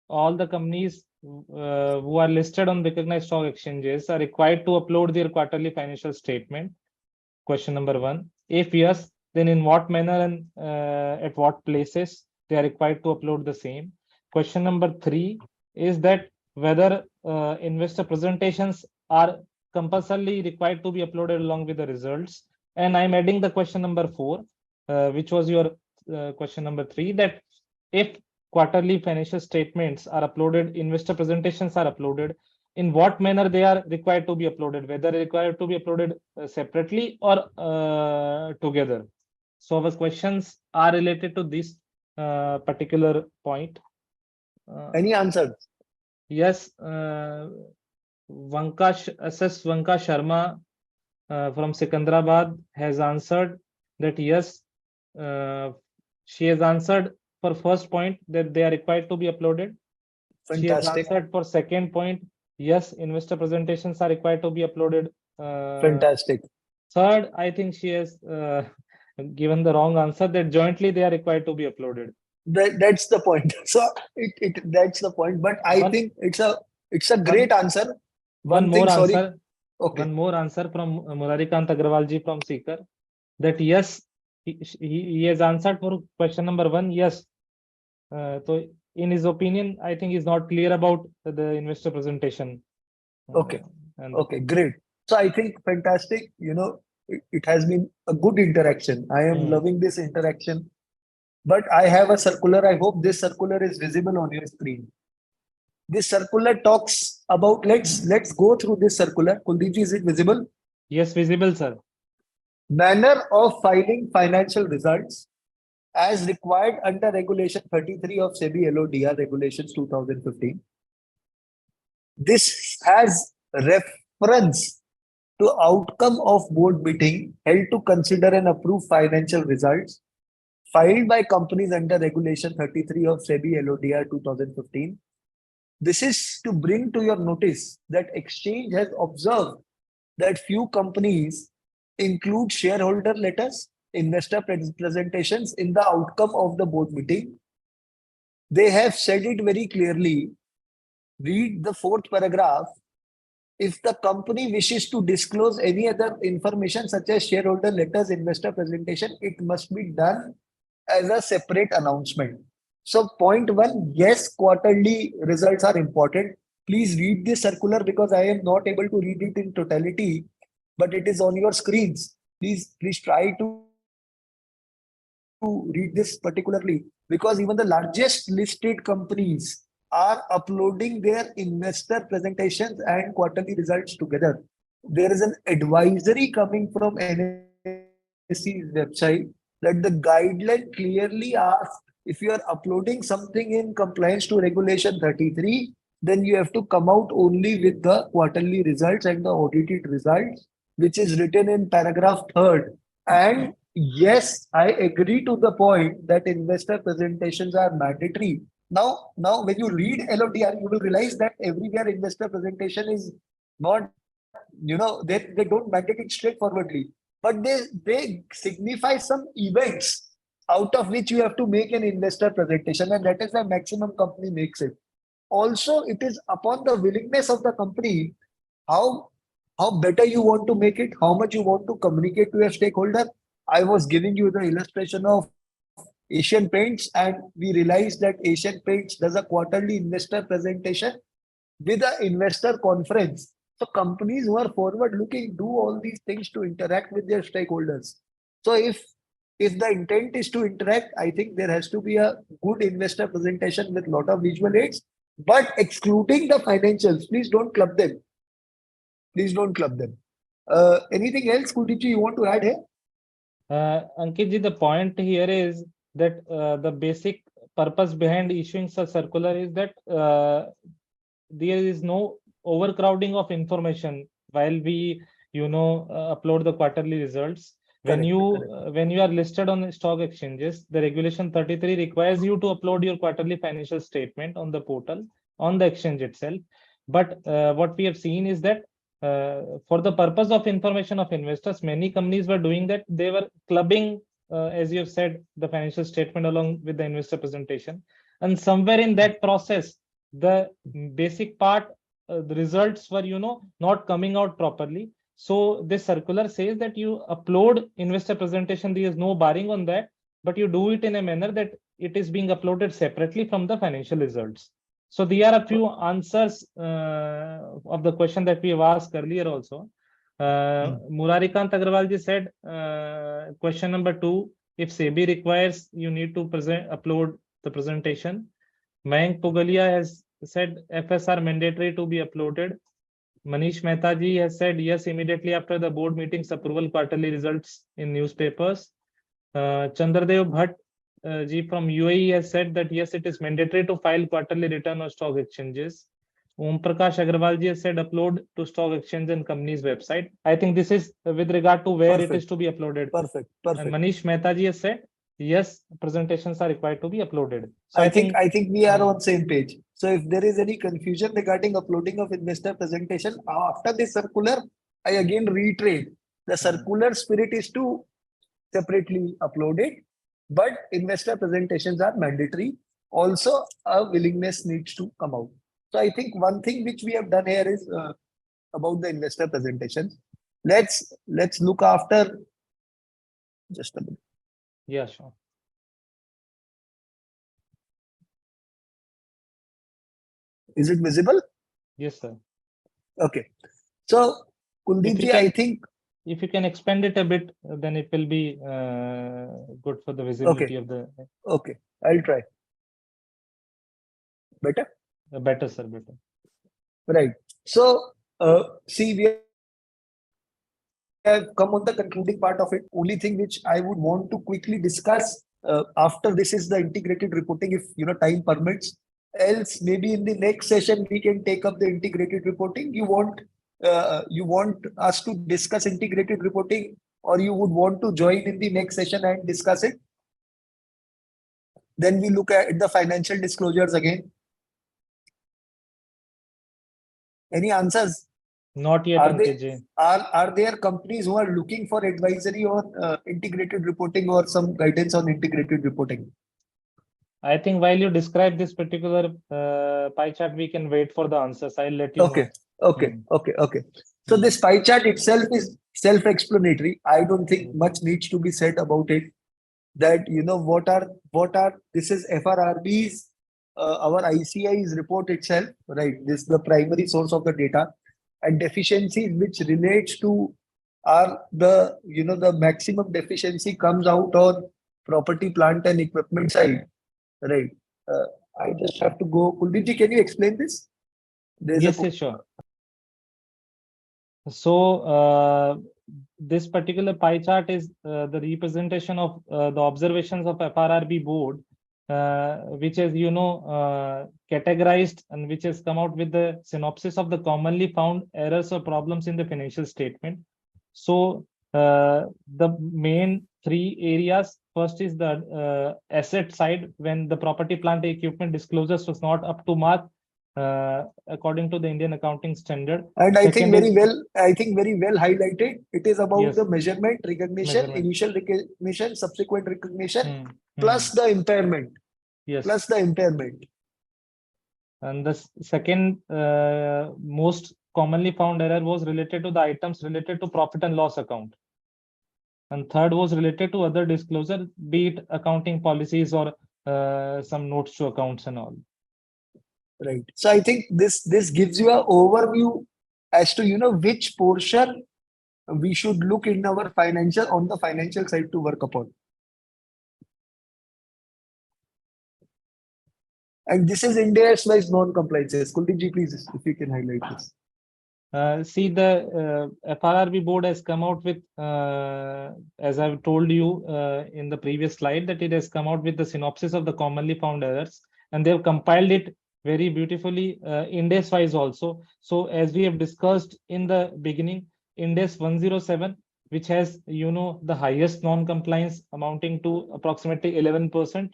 all the companies who are listed on recognized stock exchanges are required to upload their quarterly financial statement. Question number one. If yes, then in what manner and at what places they are required to upload the same. Question number three is that whether investor presentations are compulsorily required to be uploaded along with the results. And I'm adding the question number four, which was your question number three, that if quarterly financial statements are uploaded, investor presentations are uploaded, in what manner they are required to be uploaded, whether required to be uploaded separately or together. So our questions are related to this particular point. Any answer? Yes, SS Vanka Sharma from Secunderabad has answered that yes, she has answered for first point that they are required to be uploaded. She has Fantastic. answered for second point, yes, investor presentations are required to be uploaded. Fantastic. Third, I think she has given the wrong answer that jointly they are required to be uploaded. That's the point. So that's the point. But I One- think it's a great answer. One Thing, more sorry. answer. Okay. One more answer from Murarikant Agrawal ji from Seeker, that yes, he has answered for question number 1. Yes. So in his opinion, I think he's not clear about the investor presentation. Okay. And Okay, great. So I think fantastic. It has been a good interaction. I am loving this interaction. But I have a circular. I hope this circular is visible on your screen. This circular talks about, let's go through this circular. Kuldeep ji, is it visible? yes, visible, sir. Manner of filing financial results as required under Regulation 33 of SEBI LODR Regulations 2015. This has reference to outcome of board meeting held to consider and approve financial results filed by companies under Regulation 33 of SEBI LODR 2015. This is to bring to your notice that Exchange has observed that few companies include shareholder letters, investor presentations in the outcome of the board meeting. They have said it very clearly. Read the 4th paragraph. If the company wishes to disclose any other information such as shareholder letters, investor presentation, it must be done as a separate announcement. So point 1, yes, quarterly results are important. Please read this circular because I am not able to read it in totality, but it is on your screens. Please try to read this particularly, because even the largest listed companies are uploading their investor presentations and quarterly results together. There is an advisory coming from NSE's website that the guideline clearly asks, if you are uploading something in compliance to Regulation 33, then you have to come out only with the quarterly results and the audited results, which is written in paragraph 3rd. And yes, I agree to the point that investor presentations are mandatory. Now, when you read LODR, you will realize that everywhere investor presentation is not, they don't mandate it straightforwardly, but they signify some events out of which you have to make an investor presentation, and that is the maximum company makes it. Also, it is upon the willingness of the company how better you want to make it, how much you want to communicate to your stakeholder. I was giving you the illustration of Asian Paints, and we realized that Asian Paints does a quarterly investor presentation with an investor conference. So companies who are forward looking do all these things to interact with their stakeholders. So if the intent is to interact, I think there has to be a good investor presentation with lot of visual aids, but excluding the financials. Please don't club them. Please don't club them. Anything else, Kuldeep ji, you want to add here? Ankit ji, the point here is that the basic purpose behind issuing such circular is that there is no overcrowding of information while we upload the quarterly results. When you are listed on the stock exchanges, the Regulation 33 requires you to upload your quarterly financial statement on the portal, on the exchange itself. But what we have seen is that for the purpose of information of investors, many companies were doing that. They were clubbing, as you have said, the financial statement along with the investor presentation. And somewhere in that process, the basic part, the results were, not coming out properly. So this circular says that you upload investor presentation. There is no barring on that, but you do it in a manner that it is being uploaded separately from the financial results. So there are a few answers of the question that we have asked earlier also. Murarikant Agrawal ji said, question number 2, if SEBI requires, you need to upload the presentation. Mayank Pugalia has said FSR mandatory to be uploaded. Manish Mehta ji has said yes, immediately after the board meetings approval, quarterly results in newspapers. Chandradev Bhatt ji from UAE has said that yes, it is mandatory to file quarterly return on stock exchanges. Om Prakash Agarwal ji has said upload to stock exchange and company's website. I think this is with regard to where it is Perfect. to be uploaded. Perfect. And Perfect. Manish Mehta ji has said, yes, presentations are required to be uploaded. So I think we are Hmm. on same page. So if there is any confusion regarding uploading of investor presentation after this circular, I again reiterate the circular spirit is to separately upload it, but investor presentations are mandatory. Also, a willingness needs to come out. So I think one thing which we have done here is about the investor presentation. Let's look after just a minute. Yeah, sure. Is it visible? Yes, sir. Okay. So Kuldeep If you ji, I can- think If you can expand it a bit, then it will be good for the visibility of the okay, I'll try. Better? better, sir, better. Right. So see, we have come on the concluding part of it. Only thing which I would want to quickly discuss after this is the integrated reporting, if time permits. Else, maybe in the next session we can take up the integrated reporting. You want us to discuss integrated reporting, or you would want to join in the next session and discuss it? Then we look at the financial disclosures again. Any answers? Not yet, Are they- Ankit ji. Are there companies who are looking for advisory on integrated reporting or some guidance on integrated reporting? I think while you describe this particular pie chart, we can wait for the answers. I'll let you Okay, know. okay. So this pie chart itself is self-explanatory. I don't think much needs to be said about it. That what are this is FRRB's our ICI's report itself, right? This is the primary source of the data, and deficiencies which relates to are the the maximum deficiency comes out on property, plant and equipment side, right? I just have to go. Kuldeep ji, can you explain this? There's Yes, yes, sure. So this particular pie chart is the representation of the observations of FRRB board, which is categorized and which has come out with the synopsis of the commonly found errors or problems in the financial statement. So the main three areas. First is the asset side, when the property, plant, equipment disclosures was not up to mark according to the Indian accounting standard. And I think Second very is- well highlighted. It is about Yes. the measurement, recognition, Measurement. initial recognition, subsequent recognition, Hmm, plus the impairment. yes. Plus the impairment. And the second most commonly found error was related to the items related to profit and loss account. And third was related to other disclosure, be it accounting policies or some notes to accounts and all. Right. So I think this gives you an overview as to which portion we should look in our on the financial side to work upon. And this is India's wise non-compliances. Kuldeep ji, please, if you can highlight this. See, the FRRB board has come out with, as I've told you in the previous slide, that it has come out with the synopsis of the commonly found errors, and they've compiled it very beautifully Ind AS wise also. So as we have discussed in the beginning, Ind AS 107, which has the highest non-compliance amounting to approximately 11%.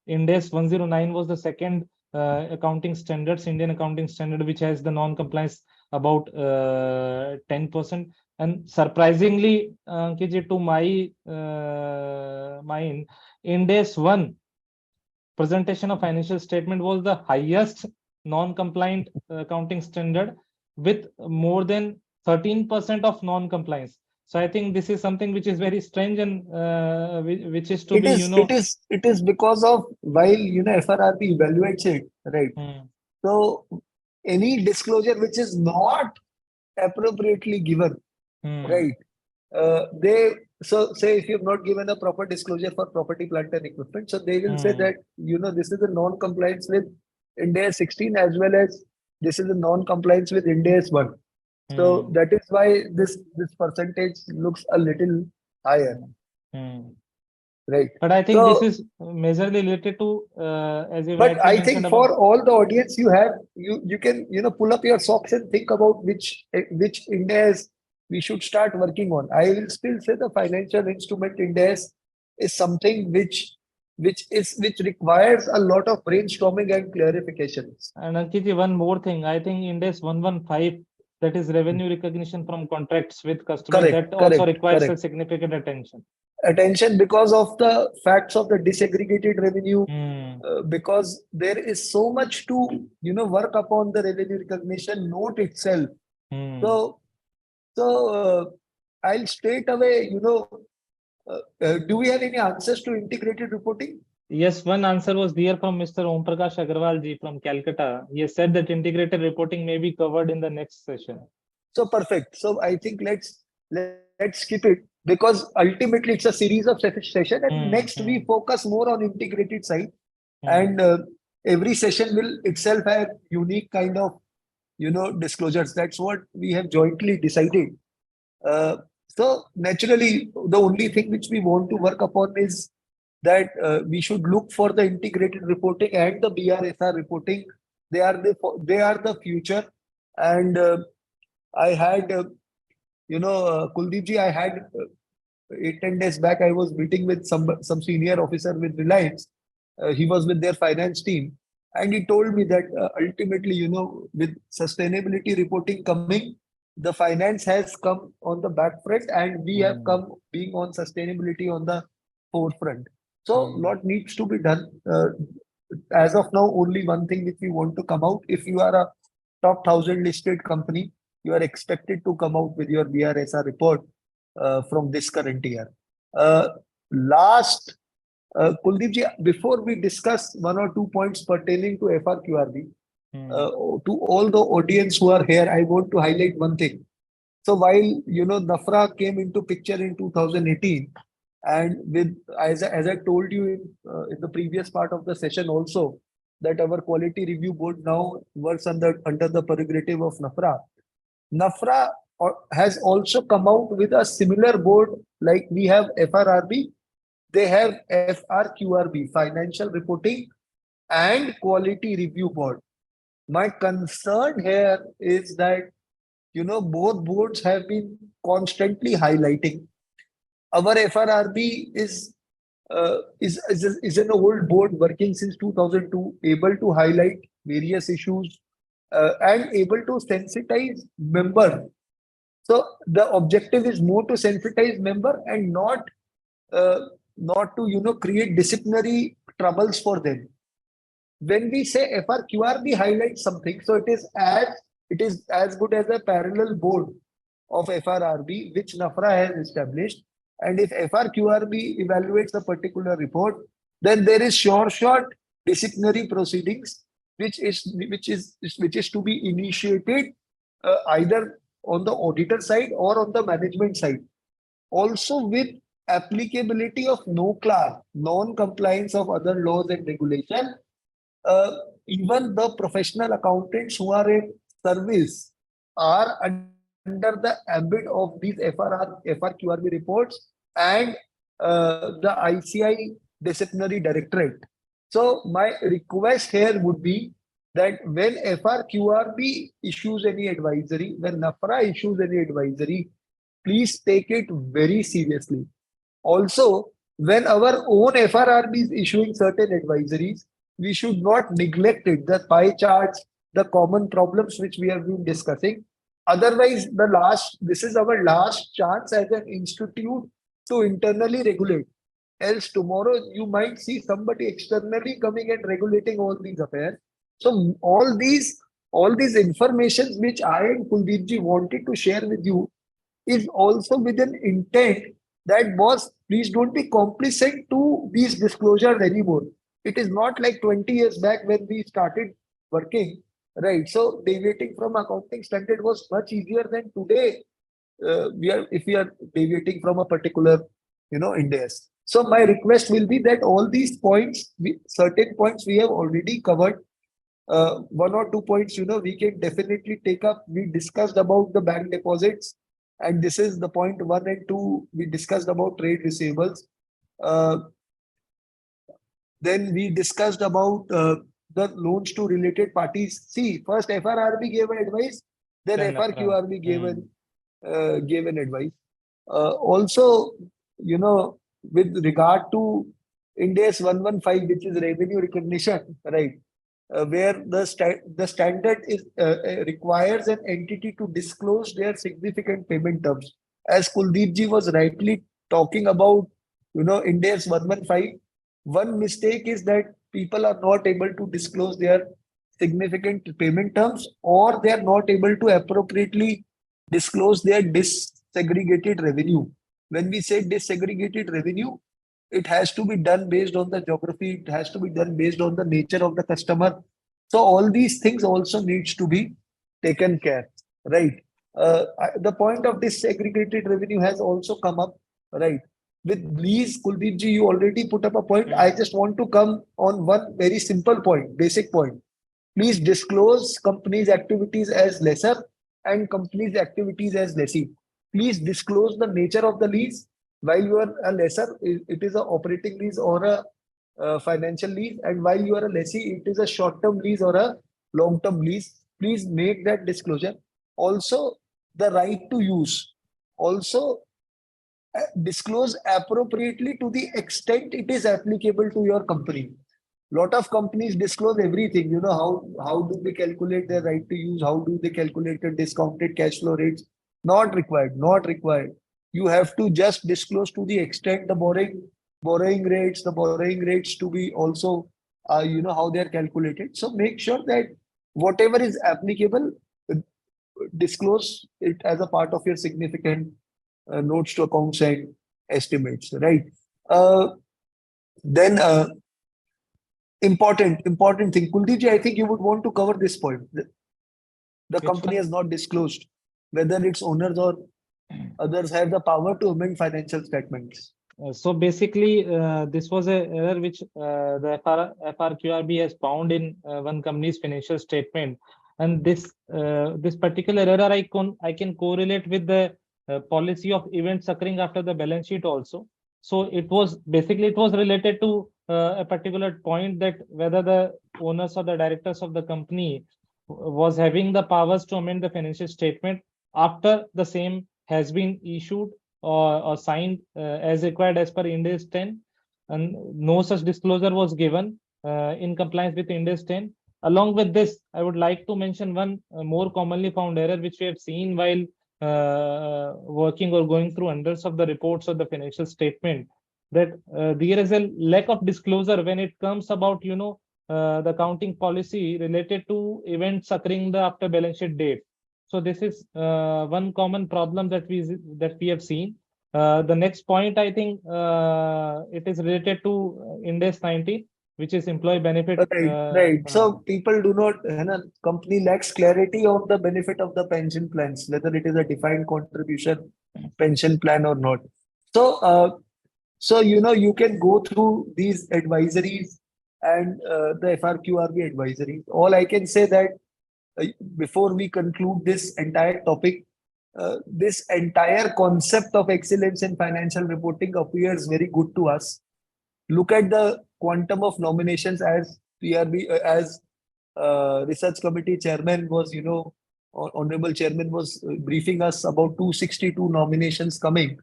Ind AS 109 was the second accounting standards, Indian accounting standard, which has the non-compliance about 10%. And surprisingly, Ankit, to my mind, Ind AS 1 presentation of financial statement was the highest non-compliant accounting standard, with more than 13% of non-compliance. So I think this is something which is very strange, and which is to It be it is because of while FRRB evaluates it, right? So any disclosure which is not appropriately given, right? They say if you've not given a proper disclosure for property, plant and equipment, so they will say that this is a non-compliance with Ind AS 16 as well as this is a non-compliance with Ind AS 1. So that is why this percentage looks a little higher. right? But I think So- this is majorly related to, as you But rightly I mentioned think about. for all the audience you have, you can pull up your socks and think about which index we should start working on. I will still say the financial instrument index is something which requires a lot of brainstorming and clarifications. And Ankit, one more thing. I think Index 115, that is revenue recognition from contracts with customers, Correct, that also correct, requires a correct. significant attention. Attention because of the facts of the disaggregated revenue, Hmm. because there is so much to work upon the revenue recognition note itself. Hmm. So I'll straight away, do we have any answers to integrated reporting? Yes, one answer was there from Mr. Om Prakash Agarwal ji from Calcutta. He has said that integrated reporting may be covered in the next session. So perfect. So I think let's skip it, because ultimately it's a series of session, and next we focus more on integrated side, and every session will itself have unique kind of disclosures. That's what we have jointly decided. So naturally, the only thing which we want to work upon is that we should look for the integrated reporting and the BRSR reporting. They are the future. And I had, Kuldeep ji, I had 8-10 days back, I was meeting with some senior officer with Reliance. He was with their finance team. And he told me that ultimately, with sustainability reporting coming, the finance has come on the back front, and we have come being on sustainability on the forefront. So lot needs to be done. As of now, only one thing which we want to come out. If you are a top 1,000 listed company, you are expected to come out with your BRSR report from this current year. Last, Kuldeep ji, before we discuss one or two points pertaining to FRQRB, to all the audience who are here, I want to highlight one thing. So while NAFRA came into picture in 2018, and with as I told you in the previous part of the session also, that our quality review board now works under the prerogative of NAFRA. NAFRA has also come out with a similar board like we have FRRB. They have FRQRB, Financial Reporting and Quality Review Board. My concern here is that both boards have been constantly highlighting. Our FRRB is an old board working since 2002, able to highlight various issues and able to sensitize member. So the objective is more to sensitize member and not to create disciplinary troubles for them. When we say FRQRB highlights something, so it is as good as a parallel board of FRRB which NAFRA has established. And if FRQRB evaluates a particular report, then there is short disciplinary proceedings which is to be initiated either on the auditor side or on the management side. Also with applicability of NOCLAR, non-compliance of other laws and regulation, even the professional accountants who are in service are under the ambit of these FRQRB reports and the ICI disciplinary directorate. So my request here would be that when FRQRB issues any advisory, when NAFRA issues any advisory, please take it very seriously. Also, when our own FRRB is issuing certain advisories, we should not neglect it, the pie charts, the common problems which we have been discussing. Otherwise, this is our last chance as an institute to internally regulate. Else tomorrow you might see somebody externally coming and regulating all these affairs. So all these informations which I and Kuldeep ji wanted to share with you is also with an intent that, boss, please don't be complicit to these disclosures anymore. It is not like 20 years back when we started working, right? So deviating from accounting standard was much easier than today. If we are deviating from a particular, index. So my request will be that all these points, certain points we have already covered. One or two points, we can definitely take up. We discussed about the bank deposits, and this is the point 1 and 2. We discussed about trade receivables. Then we discussed about the loans to related parties. See, first FRRB gave an advice, then Then FRQRB hmm. gave an advice. Also, with regard to India's 115, which is revenue recognition, right? Where the standard is requires an entity to disclose their significant payment terms. As Kuldeep ji was rightly talking about, India's 115. One mistake is that people are not able to disclose their significant payment terms, or they are not able to appropriately disclose their disaggregated revenue. When we say disaggregated revenue, it has to be done based on the geography, it has to be done based on the nature of the customer. So all these things also needs to be taken care, right? The point of disaggregated revenue has also come up, right? With lease, Kuldeep ji, you already put up a point. I just want to come on one very simple point, basic point. Please disclose companies' activities as lessor and companies' activities as lessee. Please disclose the nature of the lease. While you are a lessor, it is a operating lease or a financial lease, and while you are a lessee, it is a short-term lease or a long-term lease. Please make that disclosure. Also, the right to use. Also, disclose appropriately to the extent it is applicable to your company. Lot of companies disclose everything. You know how do they calculate their right to use? How do they calculate the discounted cash flow rates? Not required. Not required. You have to just disclose to the extent the borrowing rates to be also, how they are calculated. So make sure that whatever is applicable, uh, disclose it as a part of your significant notes to accounts and estimates, right? Uh, then important thing, Kuldeep ji, I think you would want to cover this point. The Which company one? has not disclosed whether its owners or others have the power to amend financial statements. So basically, this was a error which the FRQRB has found in one company's financial statement, and this particular error I can correlate with the policy of events occurring after the balance sheet also. So it was related to a particular point that whether the owners or the directors of the company was having the powers to amend the financial statement after the same has been issued or signed as required as per Ind AS 10, and no such disclosure was given in compliance with Ind AS 10. Along with this, I would like to mention one more commonly found error which we have seen while working or going through hundreds of the reports of the financial statement, that there is a lack of disclosure when it comes about the accounting policy related to events occurring the after balance sheet date. So this is one common problem that we have seen. The next point, I think, it is related to Ind AS 19, which is employee benefit. Right. So people do not, company lacks clarity of the benefit of the pension plans, whether it is a defined contribution pension plan or not. So, you can go through these advisories and the FRQRB advisories. All I can say that before we conclude this entire topic, this entire concept of excellence in financial reporting appears very good to us. Look at the quantum of nominations as PRB, as research committee chairman was, honorable chairman was briefing us about 262 nominations coming.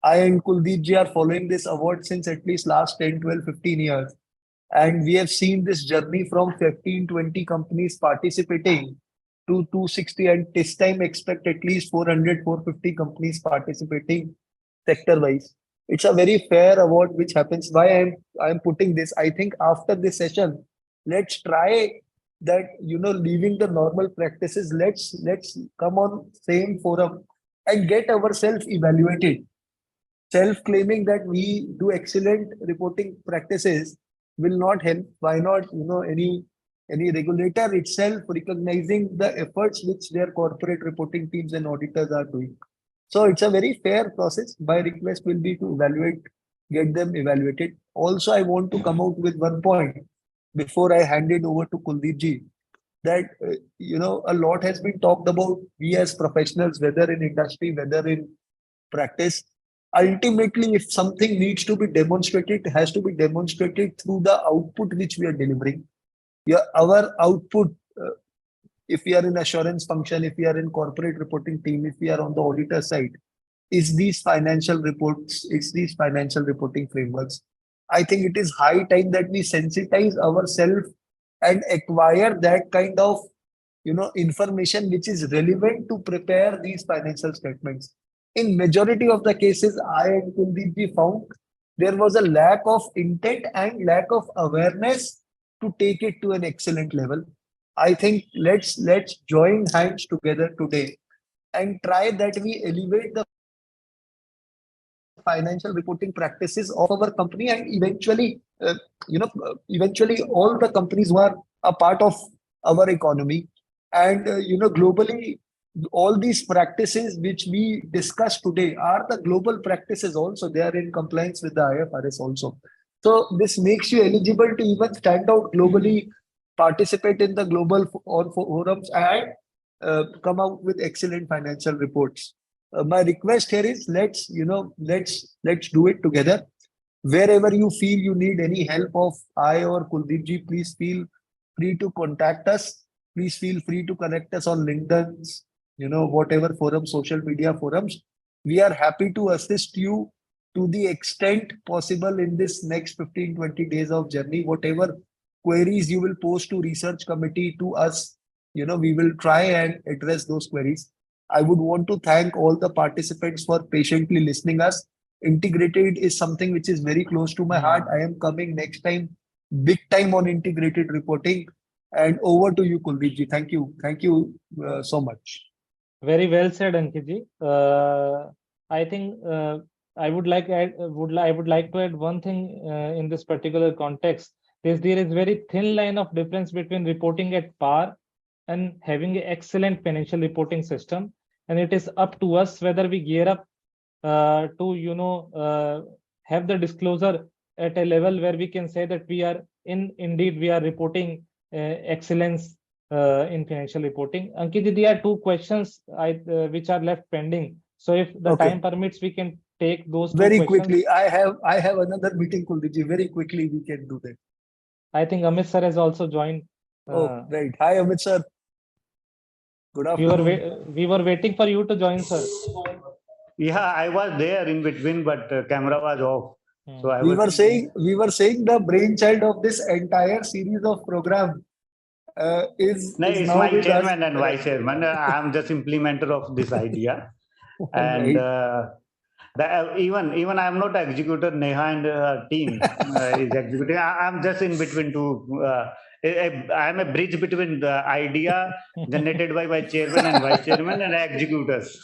I and Kuldeep ji are following this award since at least last 10, 12, 15 years. And we have seen this journey from 15, 20 companies participating to 260, and this time expect at least 400, 450 companies participating sector wise. It's a very fair award which happens. Why I'm putting this? I think after this session, let's try that, leaving the normal practices. Let's come on same forum and get ourselves evaluated. Self-claiming that we do excellent reporting practices will not help. Why not, any regulator itself recognizing the efforts which their corporate reporting teams and auditors are doing. So it's a very fair process. My request will be to get them evaluated. Also, I want to come out with one point before I hand it over to Kuldeep ji, that a lot has been talked about we as professionals, whether in industry, whether in practice. ultimately, if something needs to be demonstrated, it has to be demonstrated through the output which we are delivering. Yeah, our output, if we are in assurance function, if we are in corporate reporting team, if we are on the auditor side, is these financial reports, it's these financial reporting frameworks. I think it is high time that we sensitize ourselves and acquire that kind of information which is relevant to prepare these financial statements. In majority of the cases, I and Kuldeep ji found there was a lack of intent and lack of awareness to take it to an excellent level. I think let's join hands together today and try that we elevate the financial reporting practices of our company, and eventually all the companies who are a part of our economy. And globally, all these practices which we discuss today are the global practices also. They are in compliance with the IFRS also. So this makes you eligible to even stand out globally, participate in the global forums, and come out with excellent financial reports. My request here is let's do it together. Wherever you feel you need any help of I or Kuldeep ji, please feel free to contact us. Please feel free to connect us on LinkedIn, whatever forum, social media forums. We are happy to assist you to the extent possible in this next 15-20 days of journey. Whatever queries you will post to research committee, to us, we will try and address those queries. I would want to thank all the participants for patiently listening us. Integrated is something which is very close to my heart. I am coming next time, big time on integrated reporting. And over to you, Kuldeep ji. Thank you. Thank you so much. Very well said, Ankit ji. I think I would like to add one thing in this particular context. There is very thin line of difference between reporting at par and having an excellent financial reporting system, and it is up to us whether we gear up to have the disclosure at a level where we can say that we are indeed we are reporting excellence in financial reporting. Ankit, there are two questions which are left pending. So if the time permits, we can take those very two questions. Quickly. I have another meeting, Kuldeep ji. Very quickly, we can do that. I think Amit sir has also joined. Oh, right. Hi, Amit sir. Good afternoon. We were waiting for you to join, sir. Yeah, I was there in between, but camera was off. So we were saying the brainchild of this entire series of program is it's now my with chairman us. and vice chairman. I'm just implementer of this idea, and even I'm not executor. Neha and her team is executing. I'm just in between two. I'm a bridge between the idea generated by chairman and vice chairman and executors.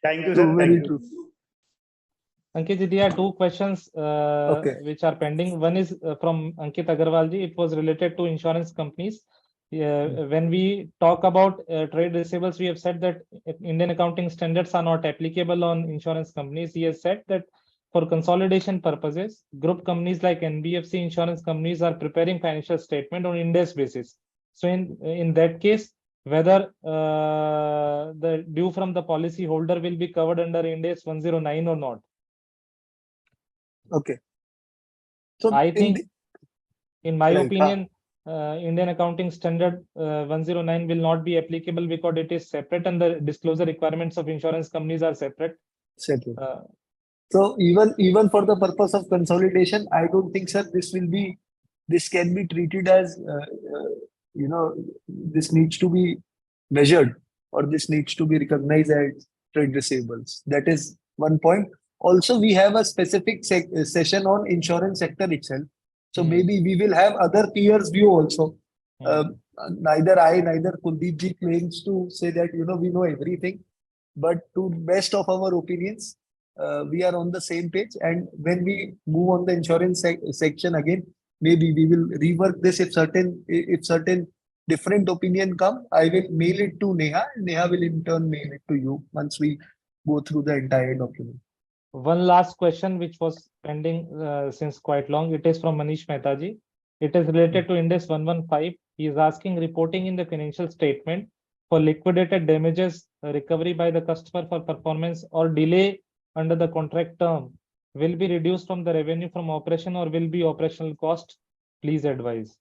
Thank you, sir. Thank you. Ankit, there are two questions which are pending. One is from Ankit Agarwal ji. It was related to insurance companies. When we talk about trade receivables, we have said that Indian accounting standards are not applicable on insurance companies. He has said that for consolidation purposes, group companies like NBFC insurance companies are preparing financial statement on Ind AS basis. So in that case, whether the due from the policy holder will be covered under Ind AS 109 or not. Okay. So I think, in my opinion, Indian accounting standard 109 will not be applicable because it is separate and the disclosure requirements of insurance companies are separate. So even for the purpose of consolidation, I don't think, sir, this can be treated as this needs to be measured, or this needs to be recognized as trade receivables. That is one point. Also, we have a specific session on insurance sector itself. So maybe we will have other peers' view also. Neither I, neither Kuldeep ji claims to say that, we know everything. But to best of our opinions, we are on the same page. And when we move on the insurance section again, maybe we will rework this. If certain different opinion come, I will mail it to Neha. Neha will in turn mail it to you once we go through the entire document. One last question which was pending since quite long. It is from Manish Mehta ji. It is related to Ind AS 115. He is asking reporting in the financial statement for liquidated damages recovery by the customer for performance or delay under the contract term will be reduced from the revenue from operation or will be operational cost? Please advise.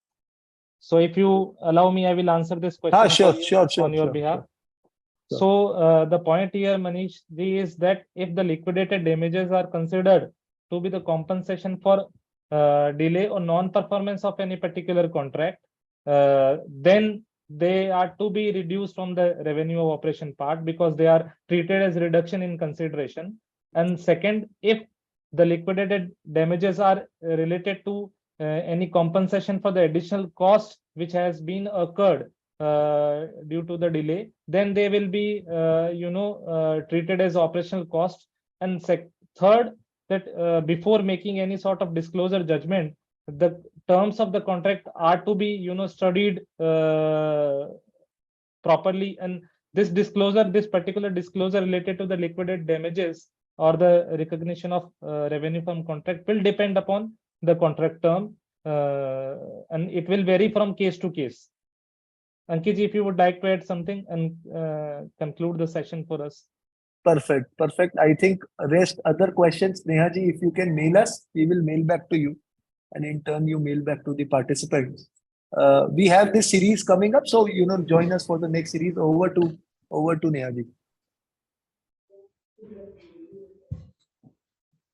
So if you allow me, I will answer this question Sure, for you sure, on your behalf. Sure. So the point here, Manish ji, is that if the liquidated damages are considered to be the compensation for delay or non-performance of any particular contract, then they are to be reduced from the revenue of operation part because they are treated as reduction in consideration. And second, if the liquidated damages are related to any compensation for the additional cost which has been occurred due to the delay, then they will be treated as operational cost. And third, that before making any sort of disclosure judgment, the terms of the contract are to be studied properly, and this particular disclosure related to the liquidated damages or the recognition of revenue from contract will depend upon the contract term, and it will vary from case to case. Ankit ji, if you would like to add something and conclude the session for us. Perfect. I think rest other questions, Neha ji, if you can mail us, we will mail back to you, and in turn you mail back to the participants. We have this series coming up, so join us for the next series. Over to Neha ji.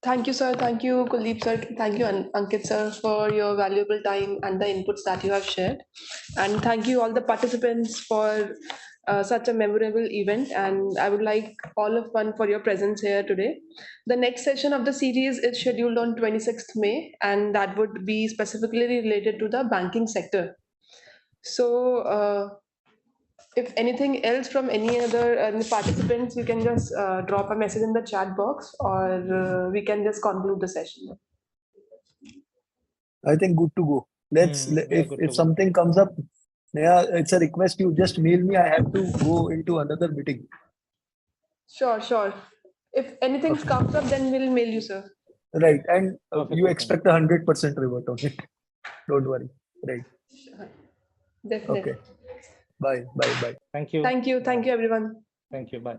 Thank you, sir. Thank you, Kuldeep sir. Thank you, Ankit sir, for your valuable time and the inputs that you have shared. And thank you all the participants for such a memorable event. And I would like all of one for your presence here today. The next session of the series is scheduled on 26th May, and that would be specifically related to the banking sector. So if anything else from any other participants, you can just drop a message in the chat box, or we can just conclude the session. I think good to go. If something comes up, Neha, it's a request. You just mail me. I have to go into another meeting. Sure. If anything comes up, then we'll mail you, sir. Right, and you expect 100% revert on it. Don't worry. Right. Definitely. Okay. Bye. Thank you. Thank you, everyone. Thank you. Bye.